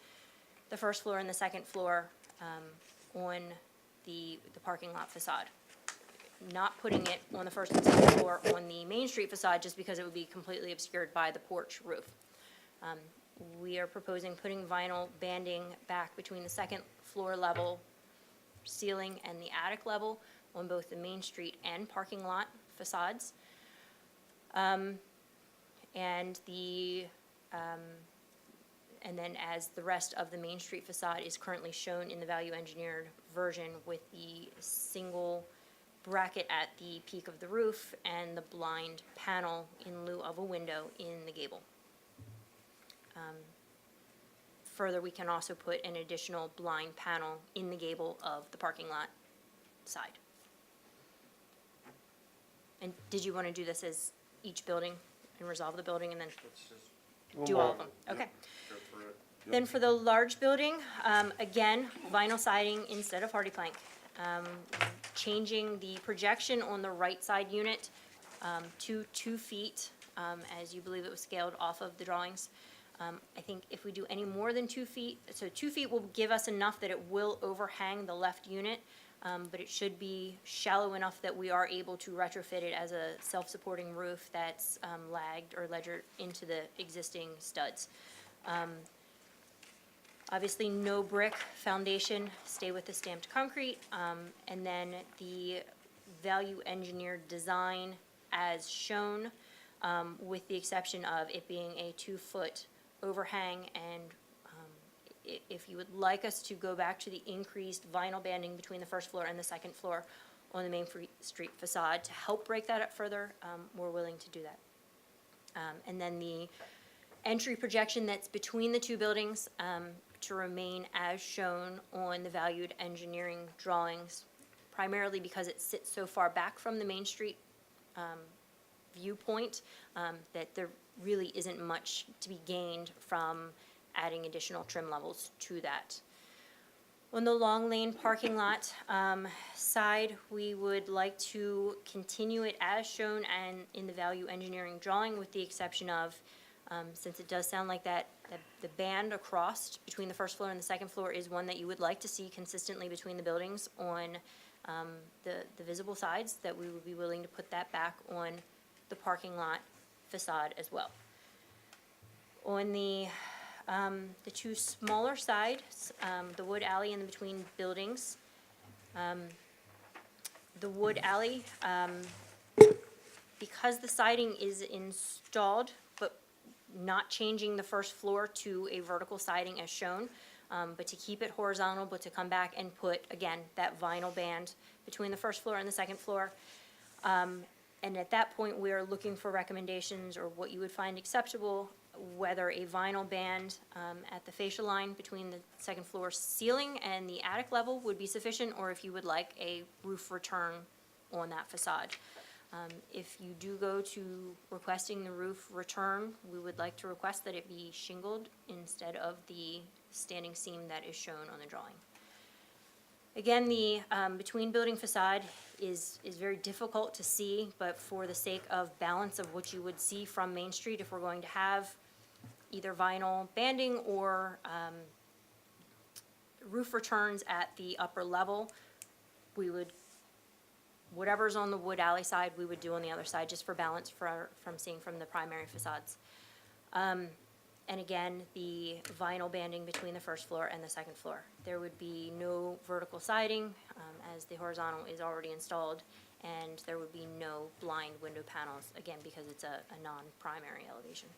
the first floor and the second floor on the parking lot facade. Not putting it on the first and second floor on the Main Street facade just because it would be completely obscured by the porch roof. We are proposing putting vinyl banding back between the second floor level ceiling and the attic level on both the Main Street and parking lot facades. And then as the rest of the Main Street facade is currently shown in the value engineered version with the single bracket at the peak of the roof and the blind panel in lieu of a window in the gable. Further, we can also put an additional blind panel in the gable of the parking lot side. And did you want to do this as each building and resolve the building and then do all of them? Okay. Then for the large building, again, vinyl siding instead of hardy plank. Changing the projection on the right side unit to 2 feet, as you believe it was scaled off of the drawings. I think if we do any more than 2 feet, so 2 feet will give us enough that it will overhang the left unit, but it should be shallow enough that we are able to retrofit it as a self-supporting roof that's lagged or ledgered into the existing studs. Obviously, no brick foundation, stay with the stamped concrete, and then the value engineered design as shown, with the exception of it being a 2-foot overhang, and if you would like us to go back to the increased vinyl banding between the first floor and the second floor on the Main Street facade to help break that up further, we're willing to do that. And then the entry projection that's between the two buildings to remain as shown on the valued engineering drawings, primarily because it sits so far back from the Main Street viewpoint, that there really isn't much to be gained from adding additional trim levels to that. On the long lane parking lot side, we would like to continue it as shown and in the value engineering drawing, with the exception of, since it does sound like that the band across between the first floor and the second floor is one that you would like to see consistently between the buildings on the visible sides, that we would be willing to put that back on the parking lot facade as well. On the two smaller sides, the wood alley in between buildings. The wood alley, because the siding is installed, but not changing the first floor to a vertical siding as shown, but to keep it horizontal, but to come back and put, again, that vinyl band between the first floor and the second floor. And at that point, we are looking for recommendations or what you would find acceptable, whether a vinyl band at the fascia line between the second floor ceiling and the attic level would be sufficient, or if you would like a roof return on that facade. If you do go to requesting the roof return, we would like to request that it be shingled instead of the standing seam that is shown on the drawing. Again, the between building facade is very difficult to see, but for the sake of balance of what you would see from Main Street, if we're going to have either vinyl banding or roof returns at the upper level, we would, whatever's on the wood alley side, we would do on the other side, just for balance from seeing from the primary facades. And again, the vinyl banding between the first floor and the second floor. There would be no vertical siding, as the horizontal is already installed, and there would be no blind window panels, again, because it's a non-primary elevation.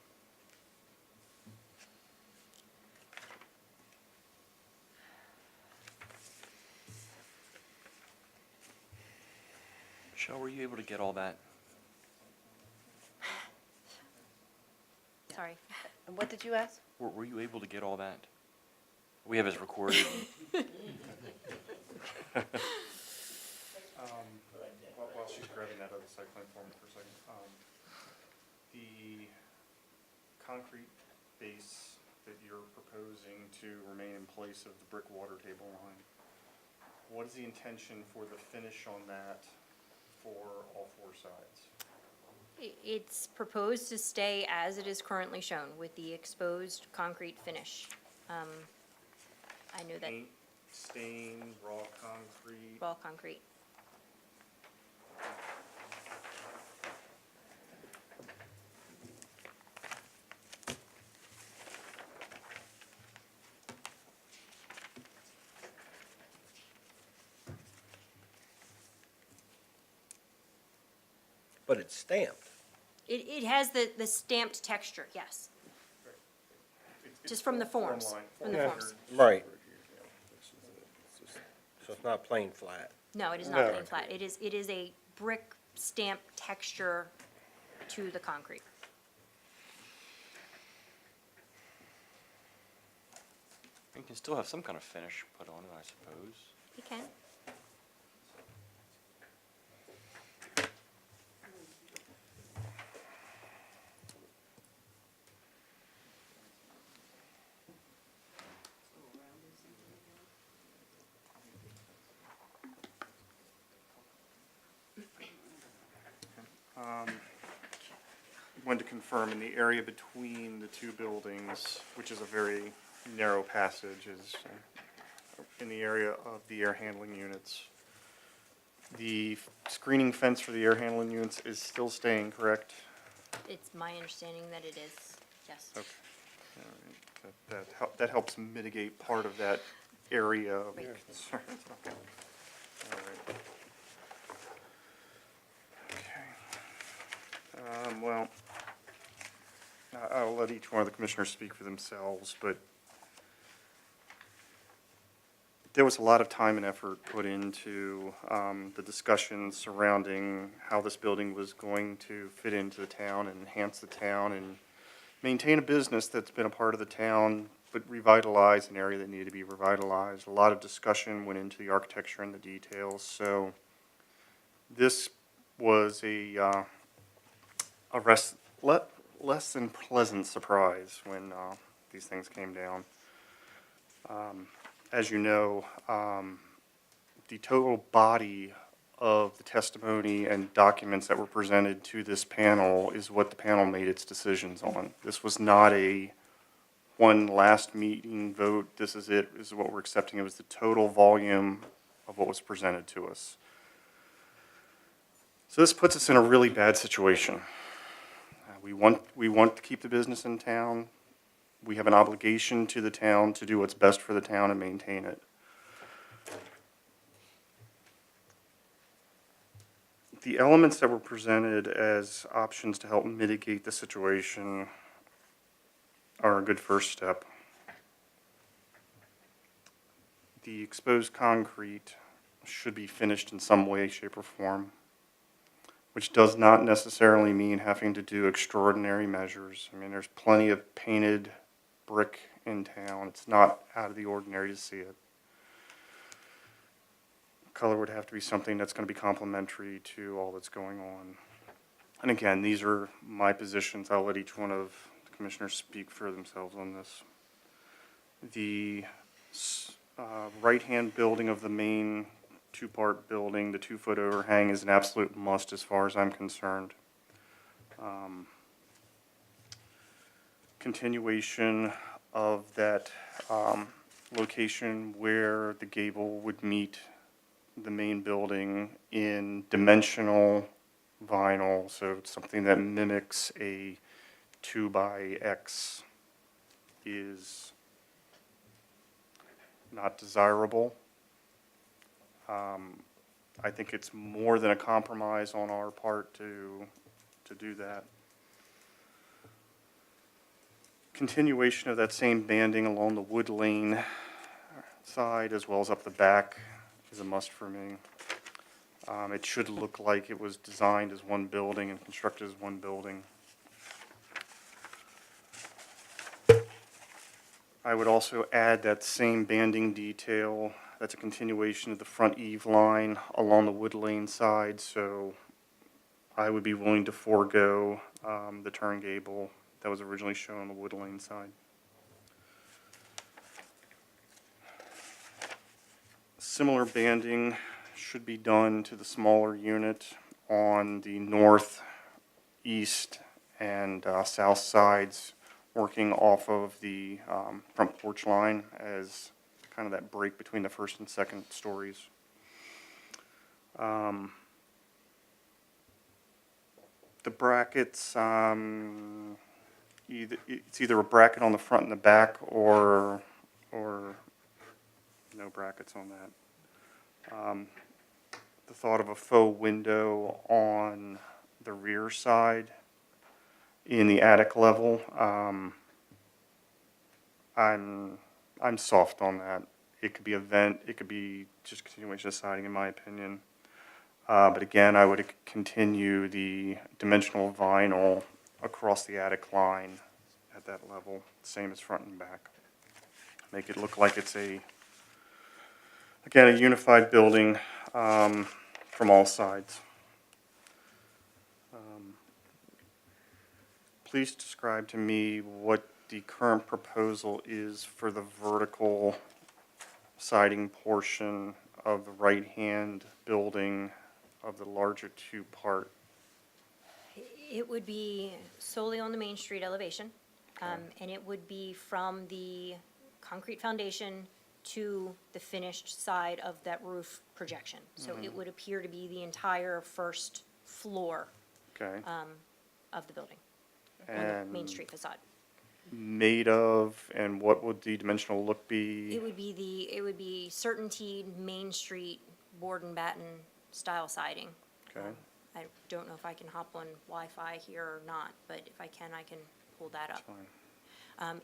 Michelle, were you able to get all that?
Sorry.
And what did you ask?
Were you able to get all that? We have it recorded.
While she's grabbing that other site plan form for a second, the concrete base that you're proposing to remain in place of the brick water table line, what is the intention for the finish on that for all four sides?
It's proposed to stay as it is currently shown, with the exposed concrete finish. I know that
Paint, stain, raw concrete?
raw concrete.
But it's stamped.
It has the stamped texture, yes, just from the forms,
line.
from the
Yeah.
forms.
Right. So it's not plain flat.
No, it is
No.
not plain flat. It is a brick stamp texture to the concrete.
You can still have some kind of finish put on it, I suppose.
You can.
Wanted to confirm, in the area between the two buildings, which is a very narrow passage, is in the area of the air handling units. The screening fence for the air handling units is still staying, correct?
It's my understanding that it is, yes.
Okay. All right. That helps mitigate part of that area of
Right.
concern. Okay. All right. Okay. Well, I'll let each one of the commissioners speak for themselves, but there was a lot of time and effort put into the discussions surrounding how this building was going to fit into the town and enhance the town and maintain a business that's been a part of the town, but revitalize an area that needed to be revitalized. A lot of discussion went into the architecture and the details, so this was a less than pleasant surprise when these things came down. As you know, the total body of the testimony and documents that were presented to this panel is what the panel made its decisions on. This was not a one last meeting vote, this is it, this is what we're accepting. It was the total volume of what was presented to us. So this puts us in a really bad situation. We want to keep the business in town. We have an obligation to the town to do what's best for the town and maintain it. The elements that were presented as options to help mitigate the situation are a good first step. The exposed concrete should be finished in some way, shape, or form, which does not necessarily mean having to do extraordinary measures. I mean, there's plenty of painted brick in town. It's not out of the ordinary to see it. Color would have to be something that's going to be complementary to all that's going on. And again, these are my positions. I'll let each one of the commissioners speak for themselves on this. The right-hand building of the main two-part building, the 2-foot overhang, is an absolute must as far as I'm concerned. Continuation of that location where the gable would meet the main building in dimensional vinyl, so it's something that mimics a 2x is not desirable. I think it's more than a compromise on our part to do that. Continuation of that same banding along the wood lane side as well as up the back is a must for me. It should look like it was designed as one building and constructed as one building. I would also add that same banding detail. That's a continuation of the front eave line along the wood lane side, so I would be willing to forego the turn gable that was originally shown on the wood lane side. Similar banding should be done to the smaller unit on the north, east, and south sides, working off of the front porch line as kind of that break between the first and second stories. The brackets, it's either a bracket on the front and the back or no brackets on that. The thought of a faux window on the rear side in the attic level, I'm soft on that. It could be a vent, it could be just continuation of siding in my opinion. But again, I would continue the dimensional vinyl across the attic line at that level, same as front and back. Make it look like it's again, a unified building from all sides. Please describe to me what the current proposal is for the vertical siding portion of the right-hand building of the larger two-part.
It would be solely on the Main Street elevation, and it would be from the concrete foundation to the finished side of that roof projection. So it would appear to be the entire first floor
Okay.
of the building on the Main
And
Street facade.
made of, and what would the dimensional look be?
It would be certainty Main Street board and batten style siding.
Okay.
I don't know if I can hop on Wi-Fi here or not, but if I can pull that up.
Fine.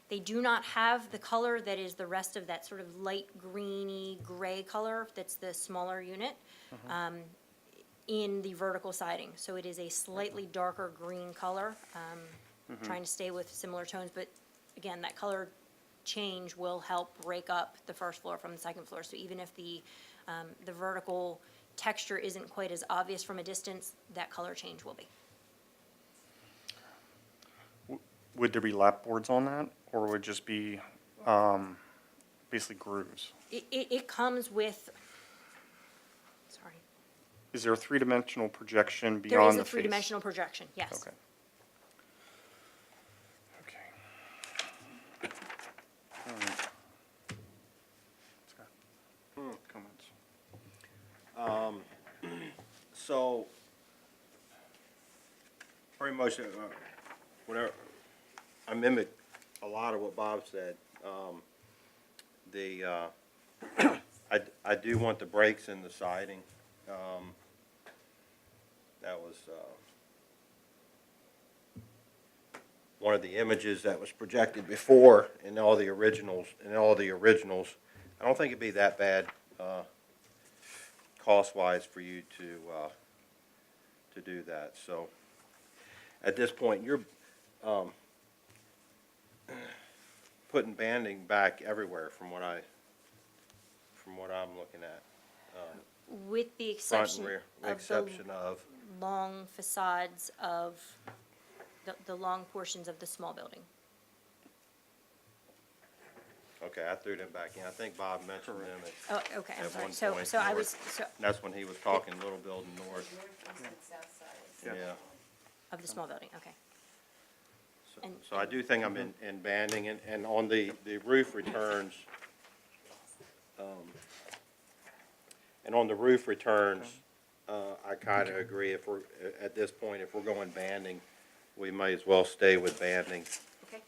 They do not have the color that is the rest of that sort of light greeny gray color that's the smaller unit in the vertical siding. So it is a slightly darker green color, trying to stay with similar tones, but again, that color change will help break up the first floor from the second floor. So even if the vertical texture isn't quite as obvious from a distance, that color change will be.
Would there be lap boards on that, or would it just be basically grooves?
It comes with, sorry,
Is there a three-dimensional projection
there is
beyond
a
the face?
three-dimensional projection, yes.
Okay. Okay. All right. Scott? Comments?
So, pretty much, whatever, I mimic a lot of what Bob said. I do want the brakes in the siding. That was, one of the images that was projected before in all the originals, I don't think it'd be that bad, cost-wise for you to do that. So, at this point, you're, putting banding back everywhere from what I'm looking at.
With the
Front
exception
and rear, with
of the
exception of,
long facades of the long portions of the small building.
okay, I threw them back in. I think Bob mentioned them
Oh, okay, I'm
at
sorry.
one
So,
point.
so I
north.
was, so,
And that's when he was talking Little Building North,
South side.
yeah.
of the small building, okay. And-
So I do think I'm in banding, and on the roof returns, and on the roof returns, I kind of agree, if we're, at this point, if we're going banding, we might as well stay with banding,
Okay.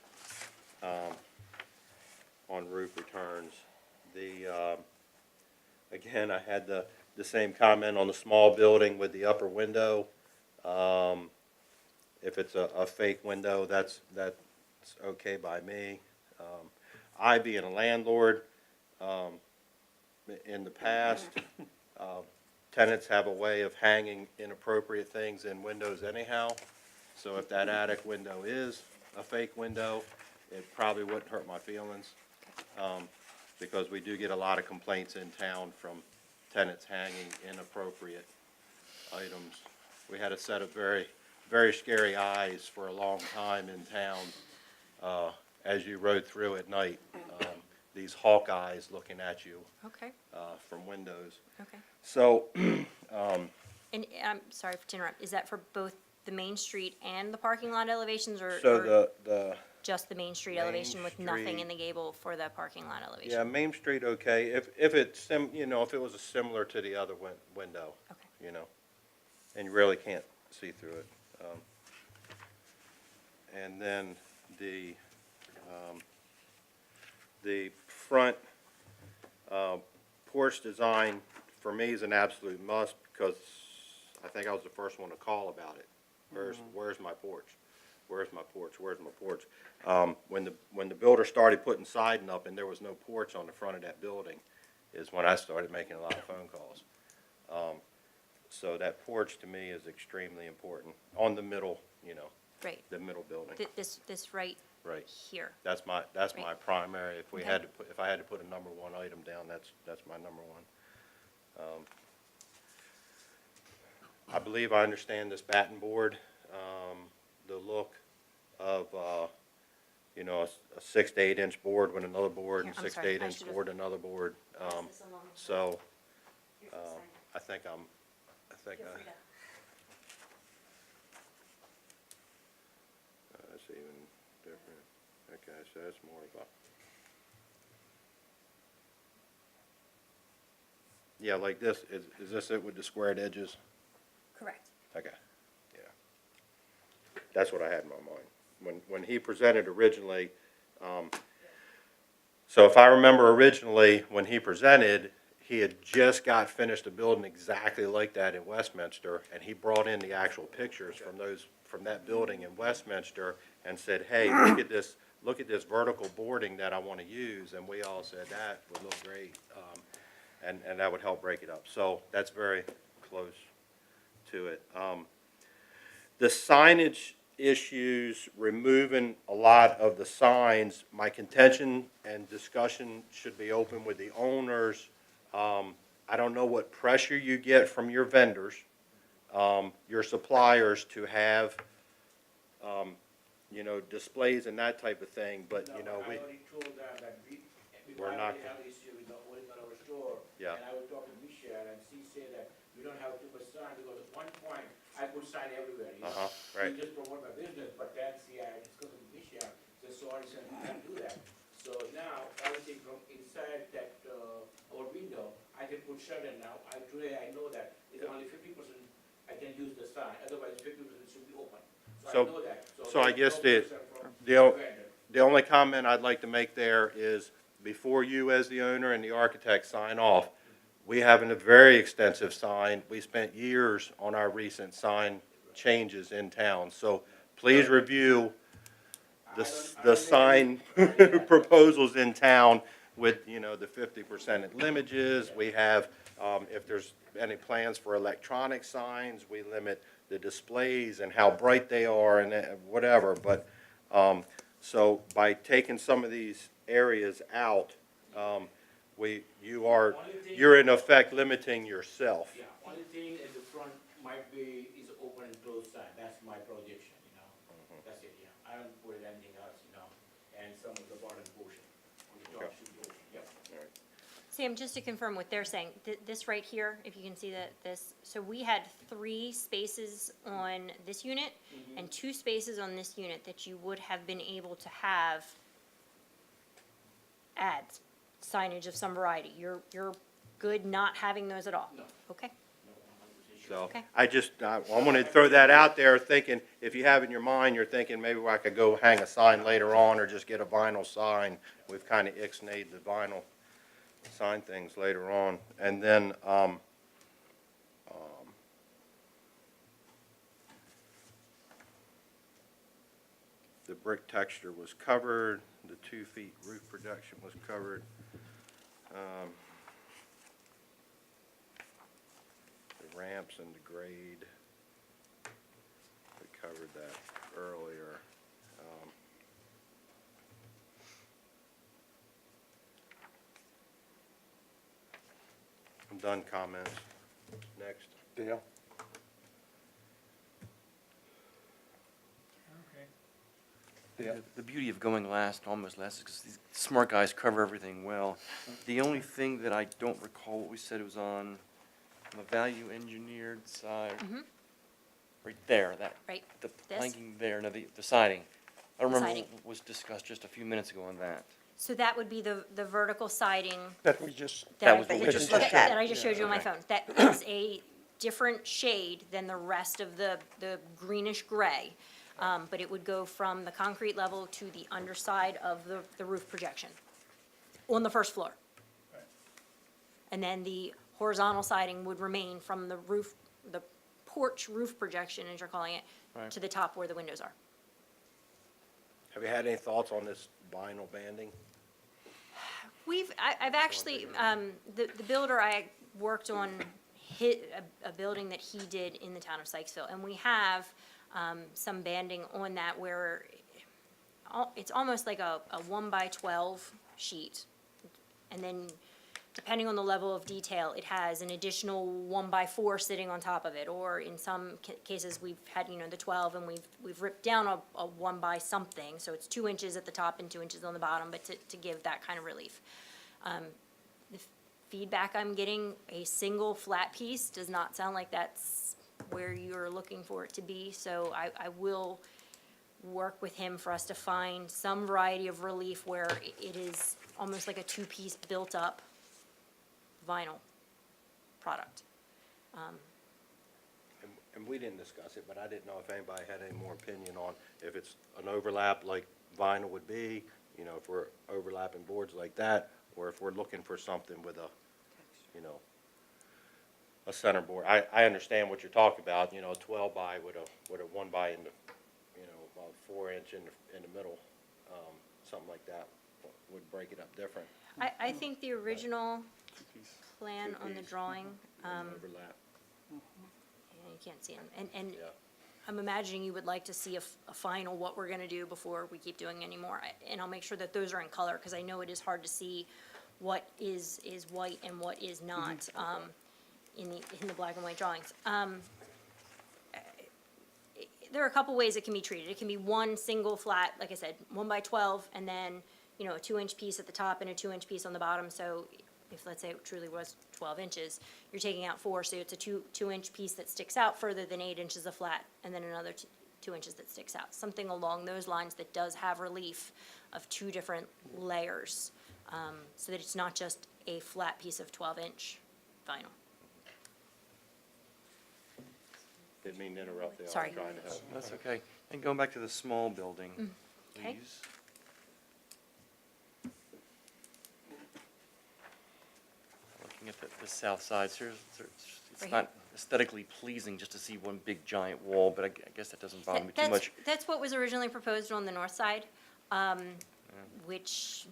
on roof returns. Again, I had the same comment on the small building with the upper window. If it's a fake window, that's okay by me. I, being a landlord, in the past, tenants have a way of hanging inappropriate things in windows anyhow. So if that attic window is a fake window, it probably wouldn't hurt my feelings. Because we do get a lot of complaints in town from tenants hanging inappropriate items. We had a set of very, very scary eyes for a long time in town, as you rode through at night. These hawk eyes looking at you,
Okay,
from windows.
okay.
So,
And I'm sorry to interrupt, is that for both the Main Street and the parking lot elevations, or
the,
just the Main Street
Main
elevation with nothing
Street.
in the gable for the parking lot elevation?
yeah, Main Street, okay, if it's if it was similar to the other window,
Okay.
And you really can't see through it. And then the front, porch design, for me, is an absolute must, because I think I was the first one to call about it. Where's my porch? Where's my porch? Where's my porch? When the builder started putting siding up and there was no porch on the front of that building, is when I started making a lot of phone calls. So that porch to me is extremely important, on the middle,
Right,
the middle building,
this right
right.
here.
That's my
Right.
primary, if
Okay.
I had to put a number one item down, that's my number one. I believe I understand this batten board, the look of, a 6 to 8 inch board with another board, and
Here, I'm
6 to
sorry,
8
I
inch
should've-
board, another board. So, I think that's even different. Okay, so that's more of a. Yeah, like this, is this it with the squared edges?
Correct.
Okay, yeah. That's what I had in my mind. When he presented originally, so if I remember originally, when he presented, he had just got finished a building exactly like that in Westminster, and he brought in the actual pictures from that building in Westminster and said, hey, look at this vertical boarding that I want to use, and we all said that would look great, and that would help break it up. So that's very close to it. The signage issues, removing a lot of the signs, my contention and discussion should be open with the owners. I don't know what pressure you get from your vendors, your suppliers, to have you know, displays and that type of thing, but, you know,
I
we,
already told them that
We're
I
not
already have issue with the holding on our store.
Yeah.
And I was talking to Michelle, and she said that we don't have too much sign, because at one point, I put sign everywhere, you know?
right.
We just promote my business, but then, see, I discussed with Michelle, said, sorry, sir, we can't do that. So now, everything from inside that, our window, I can put shutter now. Today, I know that it's only 50% I can use the sign, otherwise 50% should be open. So I know that.
So I
there's
guess
no
the,
pressure from
the, o-
vendor.
the only comment I'd like to make there is, before you as the owner and the architect sign off, we have a very extensive sign. We spent years on our recent sign changes in town, so please review the sign proposals in town with, you know, the 50% images. We have, if there's any plans for electronic signs, we limit the displays and how bright they are and whatever. But, so by taking some of these areas out, you're in effect limiting yourself.
Yeah, only thing in the front might be is open and closed sign, that's my projection, you know? That's it, yeah, I don't put anything else, you know, and some of the bottom portion, on the top should be open, yep.
Sam, just to confirm what they're saying, this right here, if you can see so we had 3 spaces on this unit and 2 spaces on this unit that you would have been able to have ads, signage of some variety. You're good not having those at all?
No.
Okay,
So
Okay.
I'm going to throw that out there, thinking, if you have in your mind, you're thinking maybe I could go hang a sign later on or just get a vinyl sign. We've kind of ixnayed the vinyl sign things later on. And then, the brick texture was covered, the 2 feet roof projection was covered. The ramps and the grade, we covered that earlier. I'm done comments. Next.
Dale?
The beauty of going last, almost last, is because these smart guys cover everything well. The only thing that I don't recall what we said it was on the value engineered side. Right there,
right,
the
this?
planking there, no, the siding. I don't remember
siding.
what was discussed just a few minutes ago on that.
So that would be the vertical siding
That we just,
That was
That
what
you
we
just
just
looked
that
at.
I just showed you on my
Okay.
phone. That is a different shade than the rest of the greenish gray. But it would go from the concrete level to the underside of the roof projection on the first floor. And then the horizontal siding would remain from the roof, the porch roof projection, as you're calling it,
Right.
to the top where the windows are.
Have you had any thoughts on this vinyl banding?
I've actually, the builder I worked on a building that he did in the town of Sykesville, and we have, some banding on that where it's almost like a 1x12 sheet. And then, depending on the level of detail, it has an additional 1x4 sitting on top of it, or in some cases, we've had, the 12, and we've ripped down a 1 by something, so it's 2 inches at the top and 2 inches on the bottom, but to give that kind of relief. The feedback I'm getting, a single flat piece does not sound like that's where you're looking for it to be, so I will work with him for us to find some variety of relief where it is almost like a 2-piece built-up vinyl product.
And we didn't discuss it, but I didn't know if anybody had any more opinion on if it's an overlap like vinyl would be, if we're overlapping boards like that, or if we're looking for something with a center board. I understand what you're talking about, a 12 by with a 1 by in the, a 4-inch in the middle, something like that would break it up different.
I think the original plan on the drawing,
Overlap.
yeah, you can't see them, and
Yeah.
I'm imagining you would like to see a final what we're gonna do before we keep doing any more. And I'll make sure that those are in color, because I know it is hard to see what is white and what is not, in the black and white drawings. there are a couple ways it can be treated. It can be one single flat, like I said, 1 by 12, and then, a 2-inch piece at the top and a 2-inch piece on the bottom. So if, let's say, it truly was 12 inches, you're taking out 4, so it's a 2-inch piece that sticks out further than 8 inches of flat, and then another 2 inches that sticks out. Something along those lines that does have relief of 2 different layers, so that it's not just a flat piece of 12-inch vinyl.
Didn't mean to interrupt, they all
Sorry.
trying to help.
That's okay. And going back to the small building,
Okay.
please. Looking at the south side, it's
Right
not aesthetically pleasing just to see one big giant wall, but I guess that doesn't bother me too
That's,
much.
that's what was originally proposed on the north side, which,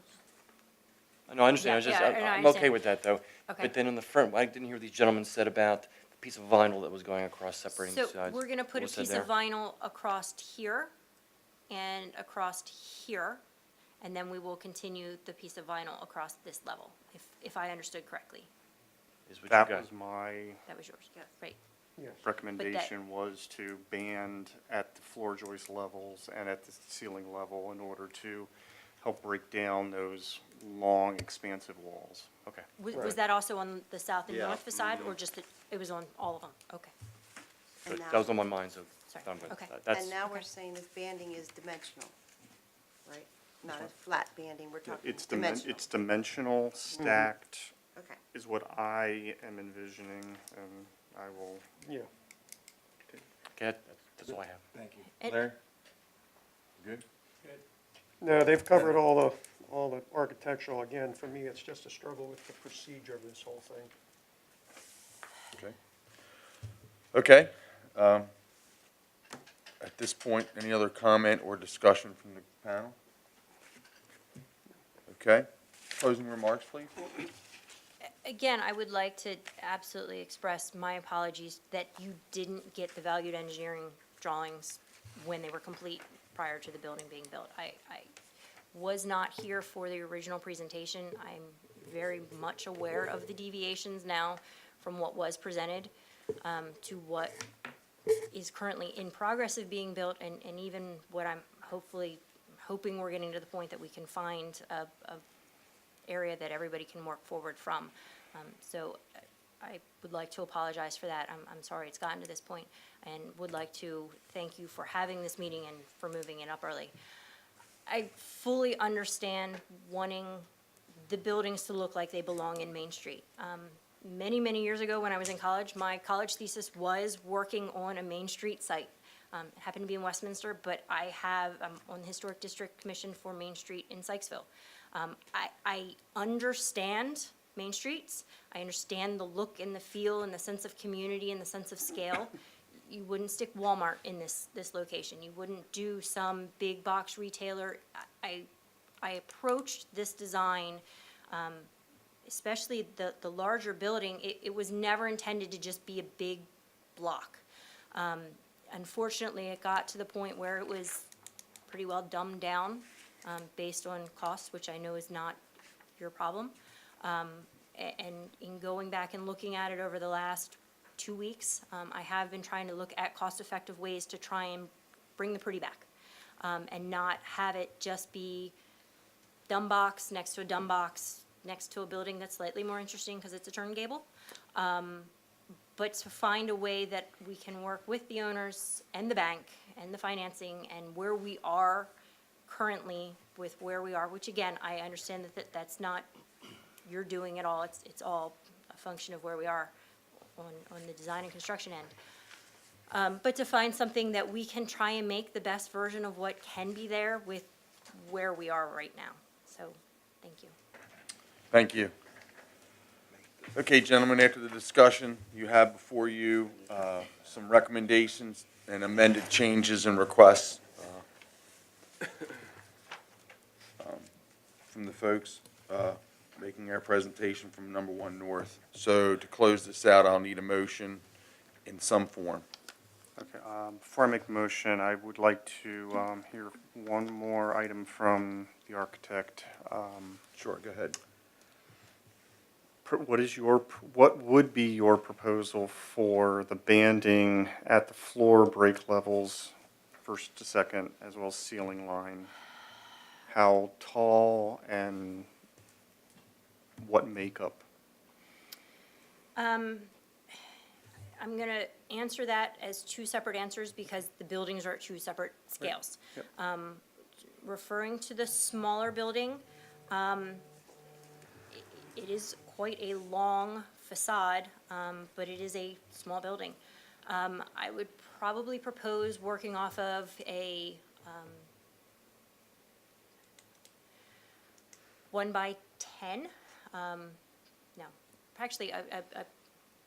No, I understand,
Yeah, yeah, no, I
I'm okay
understand.
with that, though.
Okay.
But then on the front, I didn't hear these gentlemen said about the piece of vinyl that was going across separating
so
sides.
we're gonna put a
What was said
piece of
there?
vinyl across here and across here, and then we will continue the piece of vinyl across this level, if I understood correctly.
Is what you
That
got.
was my
That was yours, right?
Yes.
recommendation, was to band at the floor joist levels and at the ceiling level in order to help break down those long, expansive walls.
Okay.
Was
Right.
that also on the south and
Yeah.
north facade, or just, it was on all of them? Okay,
And
That
now-
was on my mind, so
Sorry.
I'm good.
Okay.
That's,
And now we're
Okay.
saying this banding is dimensional, right? Not a flat banding, we're talking
It's
dimensional.
it's dimensional, stacked,
Okay.
is what I am envisioning, and I will,
Yeah.
okay, that's all I have.
And-
Larry? Good?
No, they've covered all the architectural. Again, for me, it's just a struggle with the procedure of this whole thing.
Okay. Okay. At this point, any other comment or discussion from the panel? Okay. Closing remarks, please?
Again, I would like to absolutely express my apologies that you didn't get the valued engineering drawings when they were complete prior to the building being built. I was not here for the original presentation. I'm very much aware of the deviations now from what was presented to what is currently in progress of being built, and even what I'm hoping we're getting to the point that we can find a area that everybody can work forward from. So I would like to apologize for that. I'm sorry it's gotten to this point, and would like to thank you for having this meeting and for moving it up early. I fully understand wanting the buildings to look like they belong in Main Street. Many, many years ago, when I was in college, my college thesis was working on a Main Street site. It happened to be in Westminster, but I'm on the Historic District Commission for Main Street in Sykesville. I understand Main Streets. I understand the look and the feel and the sense of community and the sense of scale. You wouldn't stick Walmart in this location. You wouldn't do some big box retailer. I approached this design, especially the larger building, it was never intended to just be a big block. Unfortunately, it got to the point where it was pretty well dumbed down based on costs, which I know is not your problem. And in going back and looking at it over the last 2 weeks, I have been trying to look at cost-effective ways to try and bring the pretty back, and not have it just be dumb box next to a dumb box next to a building that's slightly more interesting because it's a turn gable. But to find a way that we can work with the owners and the bank and the financing and where we are currently with where we are, which again, I understand that that's not you're doing it all. It's all a function of where we are on the design and construction end. But to find something that we can try and make the best version of what can be there with where we are right now. So, thank you.
Thank you. Okay, gentlemen, after the discussion, you have before you some recommendations and amended changes and requests from the folks making our presentation from number 1 North. So to close this out, I'll need a motion in some form.
okay, before I make the motion, I would like to hear one more item from the architect.
Sure, go ahead.
What would be your proposal for the banding at the floor break levels first to second, as well as ceiling line, how tall and what makeup?
I'm gonna answer that as two separate answers because the buildings are at two separate scales.
Yep.
Referring to the smaller building, it is quite a long facade, but it is a small building. I would probably propose working off of a 1 by 10. No, actually,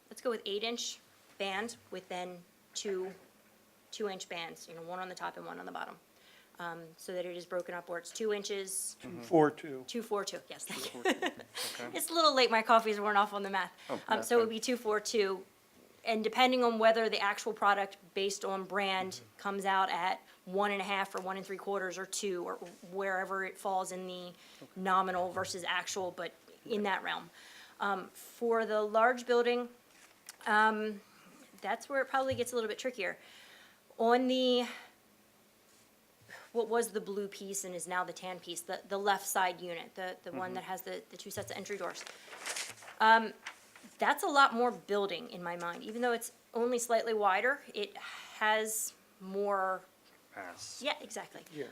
let's go with 8-inch band with then two-inch bands, one on the top and one on the bottom. So that it is broken up where it's 2 inches,
4-2.
2-4-2, yes, thank you. It's a little late, my coffee's worn off on the math. So it would be 2-4-2, and depending on whether the actual product based on brand comes out at 1.5 or 1 3/4 or 2, or wherever it falls in the nominal versus actual, but in that realm. For the large building, that's where it probably gets a little bit trickier. On what was the blue piece and is now the tan piece, the left side unit, the one that has the two sets of entry doors. That's a lot more building in my mind, even though it's only slightly wider, it has more.
Mass.
Yeah, exactly.
Yeah.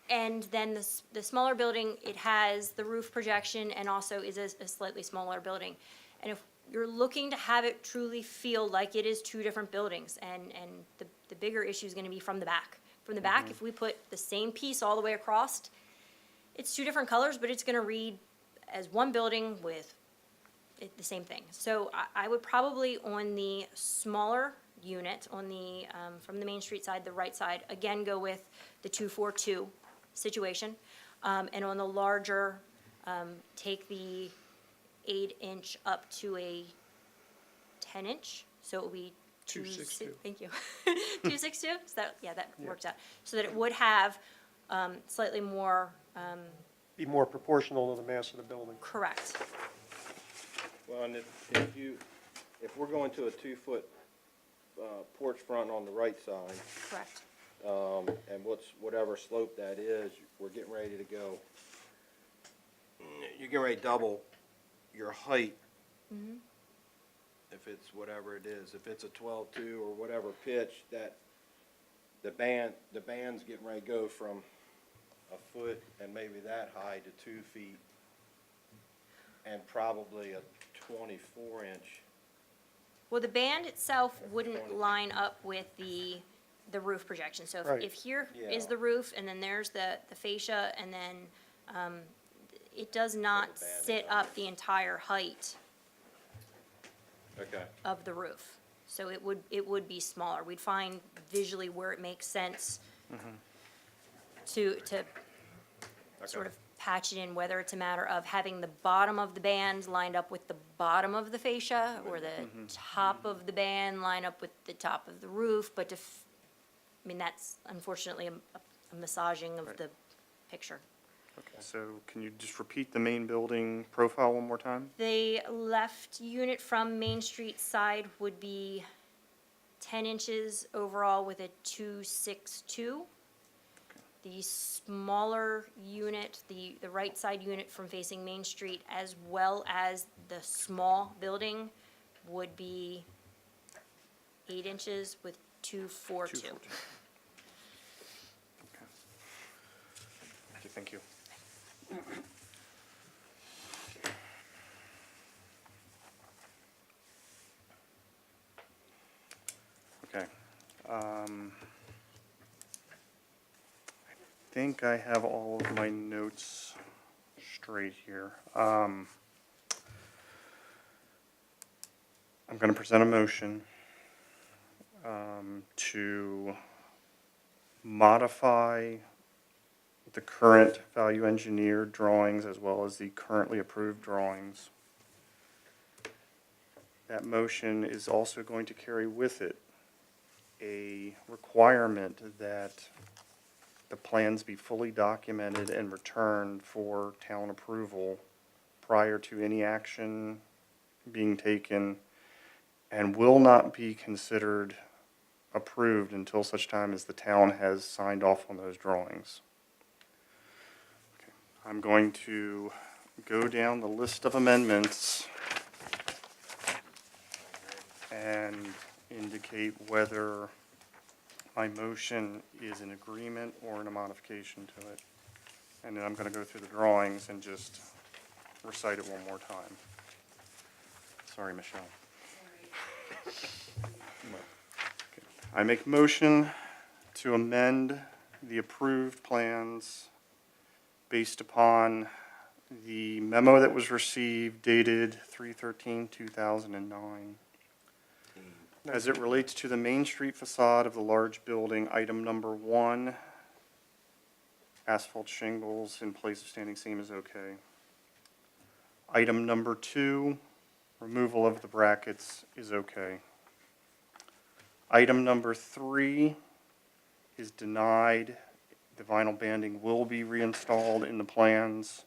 And then the smaller building, it has the roof projection and also is a slightly smaller building. And if you're looking to have it truly feel like it is two different buildings, and the bigger issue is gonna be from the back. From the back, if we put the same piece all the way across, it's two different colors, but it's gonna read as one building with the same thing. So I would probably, on the smaller unit, on the, from the Main Street side, the right side, again, go with the 2-4-2 situation. And on the larger, take the 8-inch up to a 10-inch, so it would be
2.62.
Thank you. 2.62, so that, yeah, that works out. So that it would have, slightly more,
Be more proportional to the mass of the building.
correct.
Well, and if we're going to a 2-foot porch front on the right side,
Correct.
and whatever slope that is, we're getting ready to go. You're getting ready to double your height. If it's whatever it is, if it's a 12-2 or whatever pitch, that the band's getting ready to go from a foot and maybe that high to 2 feet, and probably a 24-inch.
Well, the band itself wouldn't line up with the roof projection. So
Right.
if here
Yeah.
is the roof, and then there's the fascia, and then, it does not
band is
sit up the entire height
Okay.
of the roof. So it would be smaller. We'd find visually where it makes sense to sort of patch it in, whether it's a matter of having the bottom of the band lined up with the bottom of the fascia, or the top of the band line up with the top of the roof, but I mean, that's unfortunately a massaging of the picture.
Okay, so can you just repeat the main building profile one more time?
The left unit from Main Street side would be 10 inches overall with a 2.62. The smaller unit, the right side unit from facing Main Street, as well as the small building, would be 8 inches with 2.42.
Okay. Thank you. Okay. I think I have all of my notes straight here. I'm going to present a motion to modify the current value engineered drawings as well as the currently approved drawings. That motion is also going to carry with it a requirement that the plans be fully documented and returned for town approval prior to any action being taken, and will not be considered approved until such time as the town has signed off on those drawings. Okay, I'm going to go down the list of amendments and indicate whether my motion is an agreement or in a modification to it. And then I'm going to go through the drawings and just recite it one more time. Sorry, Michelle. I make motion to amend the approved plans based upon the memo that was received dated 3/13/2009. As it relates to the Main Street facade of the large building, item number 1, asphalt shingles in place of standing seam is okay. Item number 2, removal of the brackets is okay. Item number 3 is denied. The vinyl banding will be reinstalled in the plans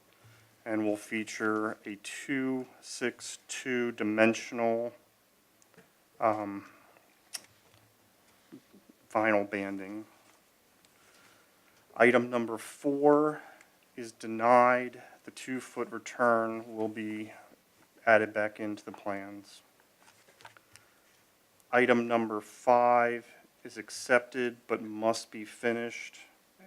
and will feature a 262 dimensional vinyl banding. Item number 4 is denied. The 2-foot return will be added back into the plans. Item number 5 is accepted but must be finished,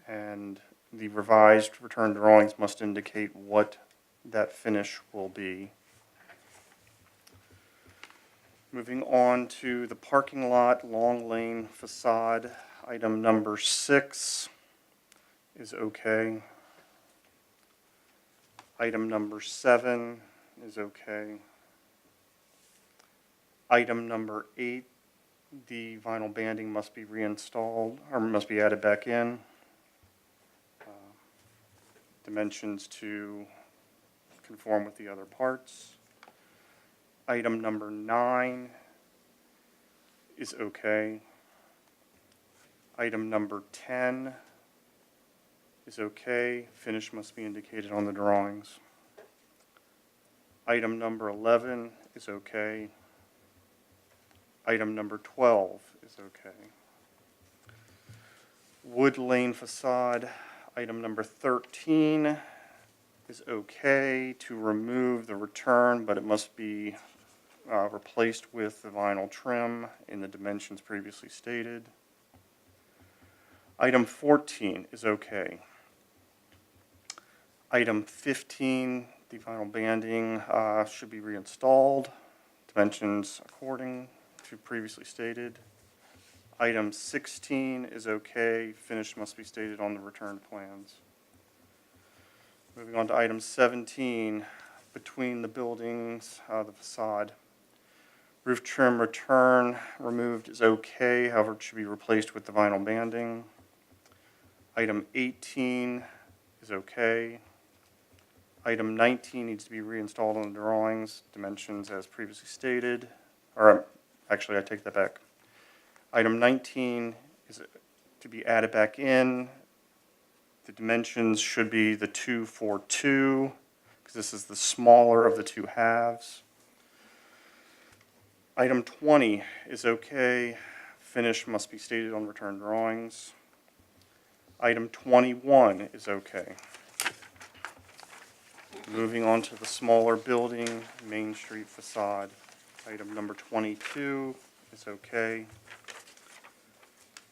and the revised return drawings must indicate what that finish will be. Moving on to the parking lot, long lane facade, item number 6 is okay. Item number 7 is okay. Item number 8, the vinyl banding must be reinstalled, or must be added back in. Dimensions to conform with the other parts. Item number 9 is okay. Item number 10 is okay. Finish must be indicated on the drawings. Item number 11 is okay. Item number 12 is okay. Wood lane facade, item number 13 is okay to remove the return, but it must be replaced with the vinyl trim in the dimensions previously stated. Item 14 is okay. Item 15, the vinyl banding should be reinstalled, dimensions according to previously stated. Item 16 is okay, finish must be stated on the return plans. Moving on to item 17, between the buildings, the facade. Roof trim return removed is okay, however it should be replaced with the vinyl banding. Item 18 is okay. Item 19 needs to be reinstalled on the drawings, dimensions as previously stated. Or actually, I take that back. Item 19 is to be added back in. The dimensions should be the 242, because this is the smaller of the two halves. Item 20 is okay. Finish must be stated on return drawings. Item 21 is okay. Moving on to the smaller building, Main Street facade. Item number 22 is okay.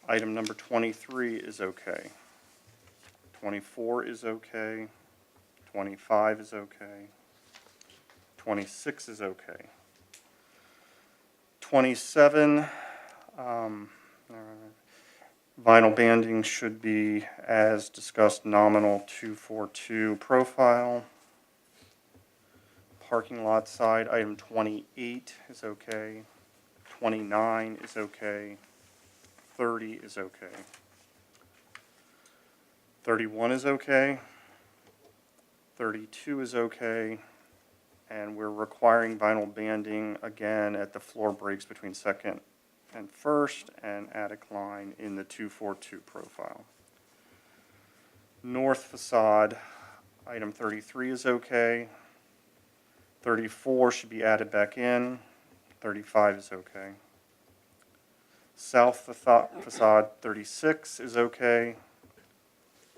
Item number 23 is okay. 24 is okay. 25 is okay. 26 is okay. 27, vinyl banding should be, as discussed, nominal 242 profile. Parking lot side, item 28 is okay. 29 is okay. 30 is okay. 31 is okay. 32 is okay. And we're requiring vinyl banding again at the floor breaks between second and first and attic line in the 242 profile. North facade, item 33 is okay. 34 should be added back in. 35 is okay. South facade 36 is okay.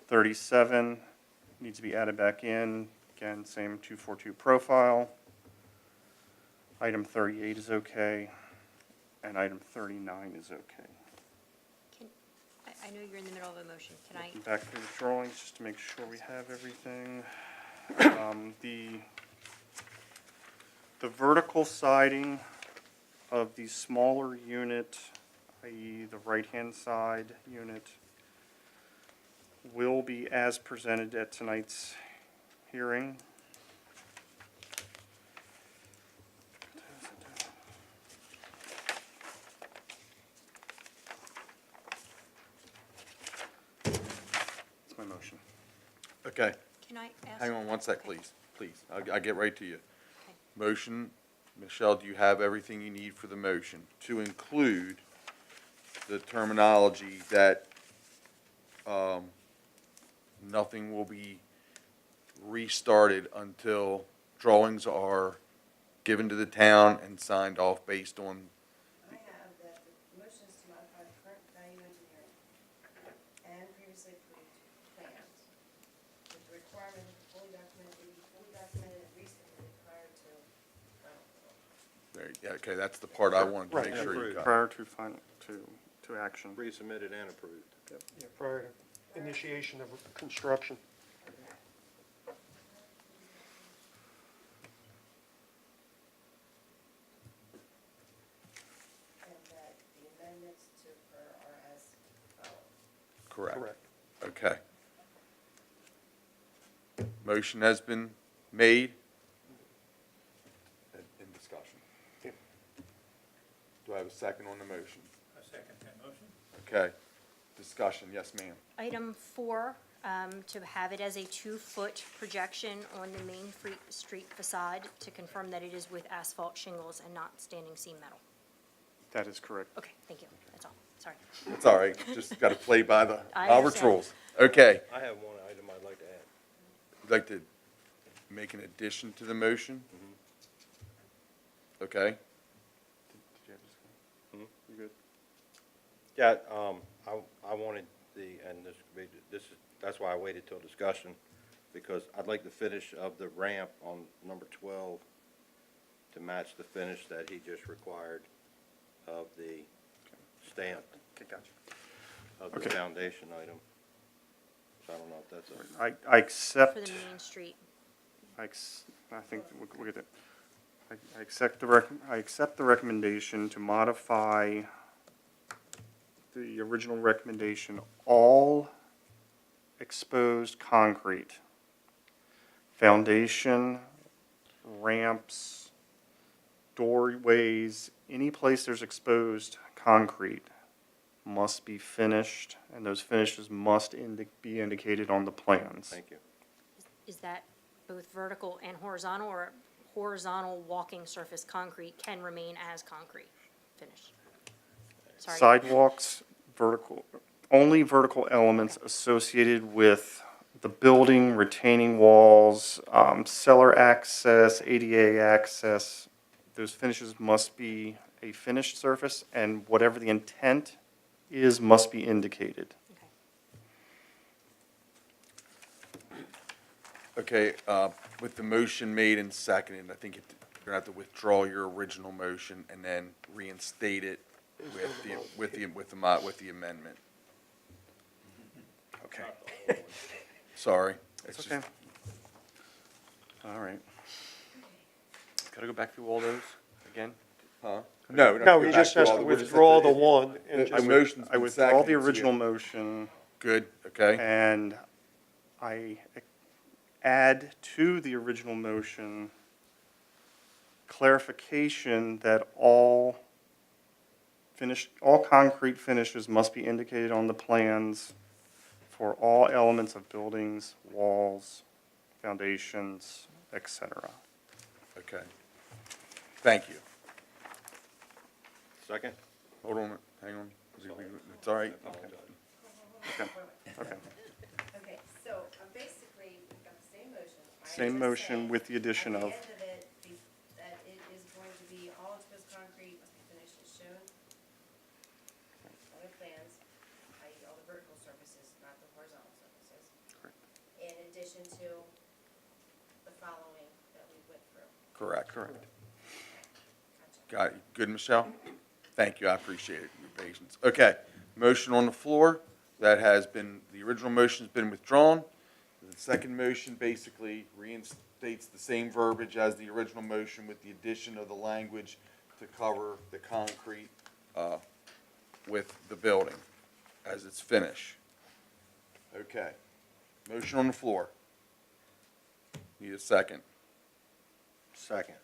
37 needs to be added back in. Again, same 242 profile. Item 38 is okay. And item 39 is okay.
I know you're in the middle of a motion. Can I,
Looking back through the drawings just to make sure we have everything. The vertical siding of the smaller unit, i.e. the right-hand side unit, will be as presented at tonight's hearing. That's my motion.
Okay,
can I ask?
hang on one sec,
Okay.
please. I'll get right to you.
Okay.
Motion, Michelle, do you have everything you need for the motion? To include the terminology that, nothing will be restarted until drawings are given to the town and signed off based on,
I have that the motion is to modify the current value engineering and previously approved plans with the requirement that the fully documented and resubmitted prior to final approval.
there, yeah, okay, that's the part I wanted to
Right.
make sure you got.
Prior to final, to action.
Resubmitted and approved.
Yeah, prior to initiation of construction.
And that the amendments to her are as follows.
Correct. Okay. Motion has been made. In discussion. Do I have a second on the motion?
I second that motion.
Okay. Discussion, yes, ma'am.
Item 4, to have it as a 2-foot projection on the main street facade to confirm that it is with asphalt shingles and not standing seam metal.
That is correct.
Okay, thank you. That's all. Sorry.
It's all right, just got to play by the
I
Robert's
understand.
rules. Okay.
I have one item I'd like to add.
You'd like to make an addition to the motion? Okay.
You good?
Yeah, I wanted and that's why I waited till discussion, because I'd like the finish of the ramp on number 12 to match the finish that he just required of the stamp,
Okay, gotcha.
of the
Okay.
foundation item. So I don't know if that's a,
I
For
accept.
the main street.
I think we'll get it. I accept the recommendation to modify the original recommendation, all exposed concrete, foundation, ramps, doorways, any place there's exposed concrete must be finished, and those finishes must be indicated on the plans.
thank you.
Is that both vertical and horizontal, or horizontal walking surface concrete can remain as concrete finish? Sorry.
Sidewalks, only vertical elements associated with the building, retaining walls, cellar access, ADA access, those finishes must be a finished surface, and whatever the intent is must be indicated.
Okay.
Okay, with the motion made and seconded, I think you're gonna have to withdraw your original motion and then reinstate it with the amendment.
Okay.
Sorry.
It's
just-
okay. All right.
Gotta go back through all those again?
Huh? No. we don't
No,
have
he
to go
just
back
has
to
to
all- we just have
withdraw
to-
the one and
The
just,
motion's
I
been
withdraw the
seconded, so you-
original motion,
Good, okay.
and I add to the original motion clarification that all concrete finishes must be indicated on the plans for all elements of buildings, walls, foundations, etc.
Okay. Thank you.
Second?
Hold on, hang on. It's all right.
Okay. Okay.
Okay, so basically, we've got the same motion. I
Same
just
motion
say
with the addition
At
of,
the end of it, that it is going to be all exposed concrete must be finished as shown. addition to the following that we went through.
Correct.
Correct.
Gotcha.
Got it. Good, Michelle? Thank you, I appreciate it, your patience. Okay, motion on the floor, that has been, the original motion's been withdrawn. The second motion basically reinstates the same verbiage as the original motion with the addition of the language to cover the concrete, with the building as it's finished. Okay, motion on the floor. Need a second.
Second.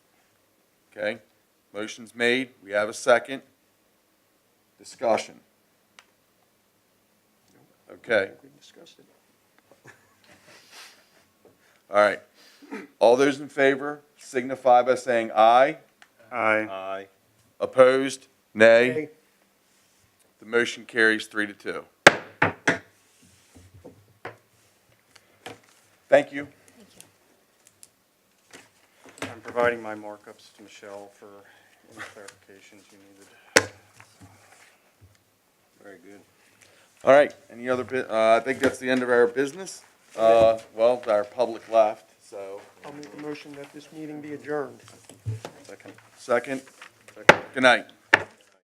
Okay, motion's made, we have a second. Discussion. Okay,
I think we discussed it.
all right. All those in favor signify by saying aye.
Aye.
Aye.
Opposed? Nay.
Okay.
The motion carries 3-2. Thank you.
Thank you.
I'm providing my markups to Michelle for any clarifications you needed.
Very good.
All right, any other I think that's the end of our business. Well, our public left, so.
I'll make a motion that this meeting be adjourned.
Second.
Second? Good night.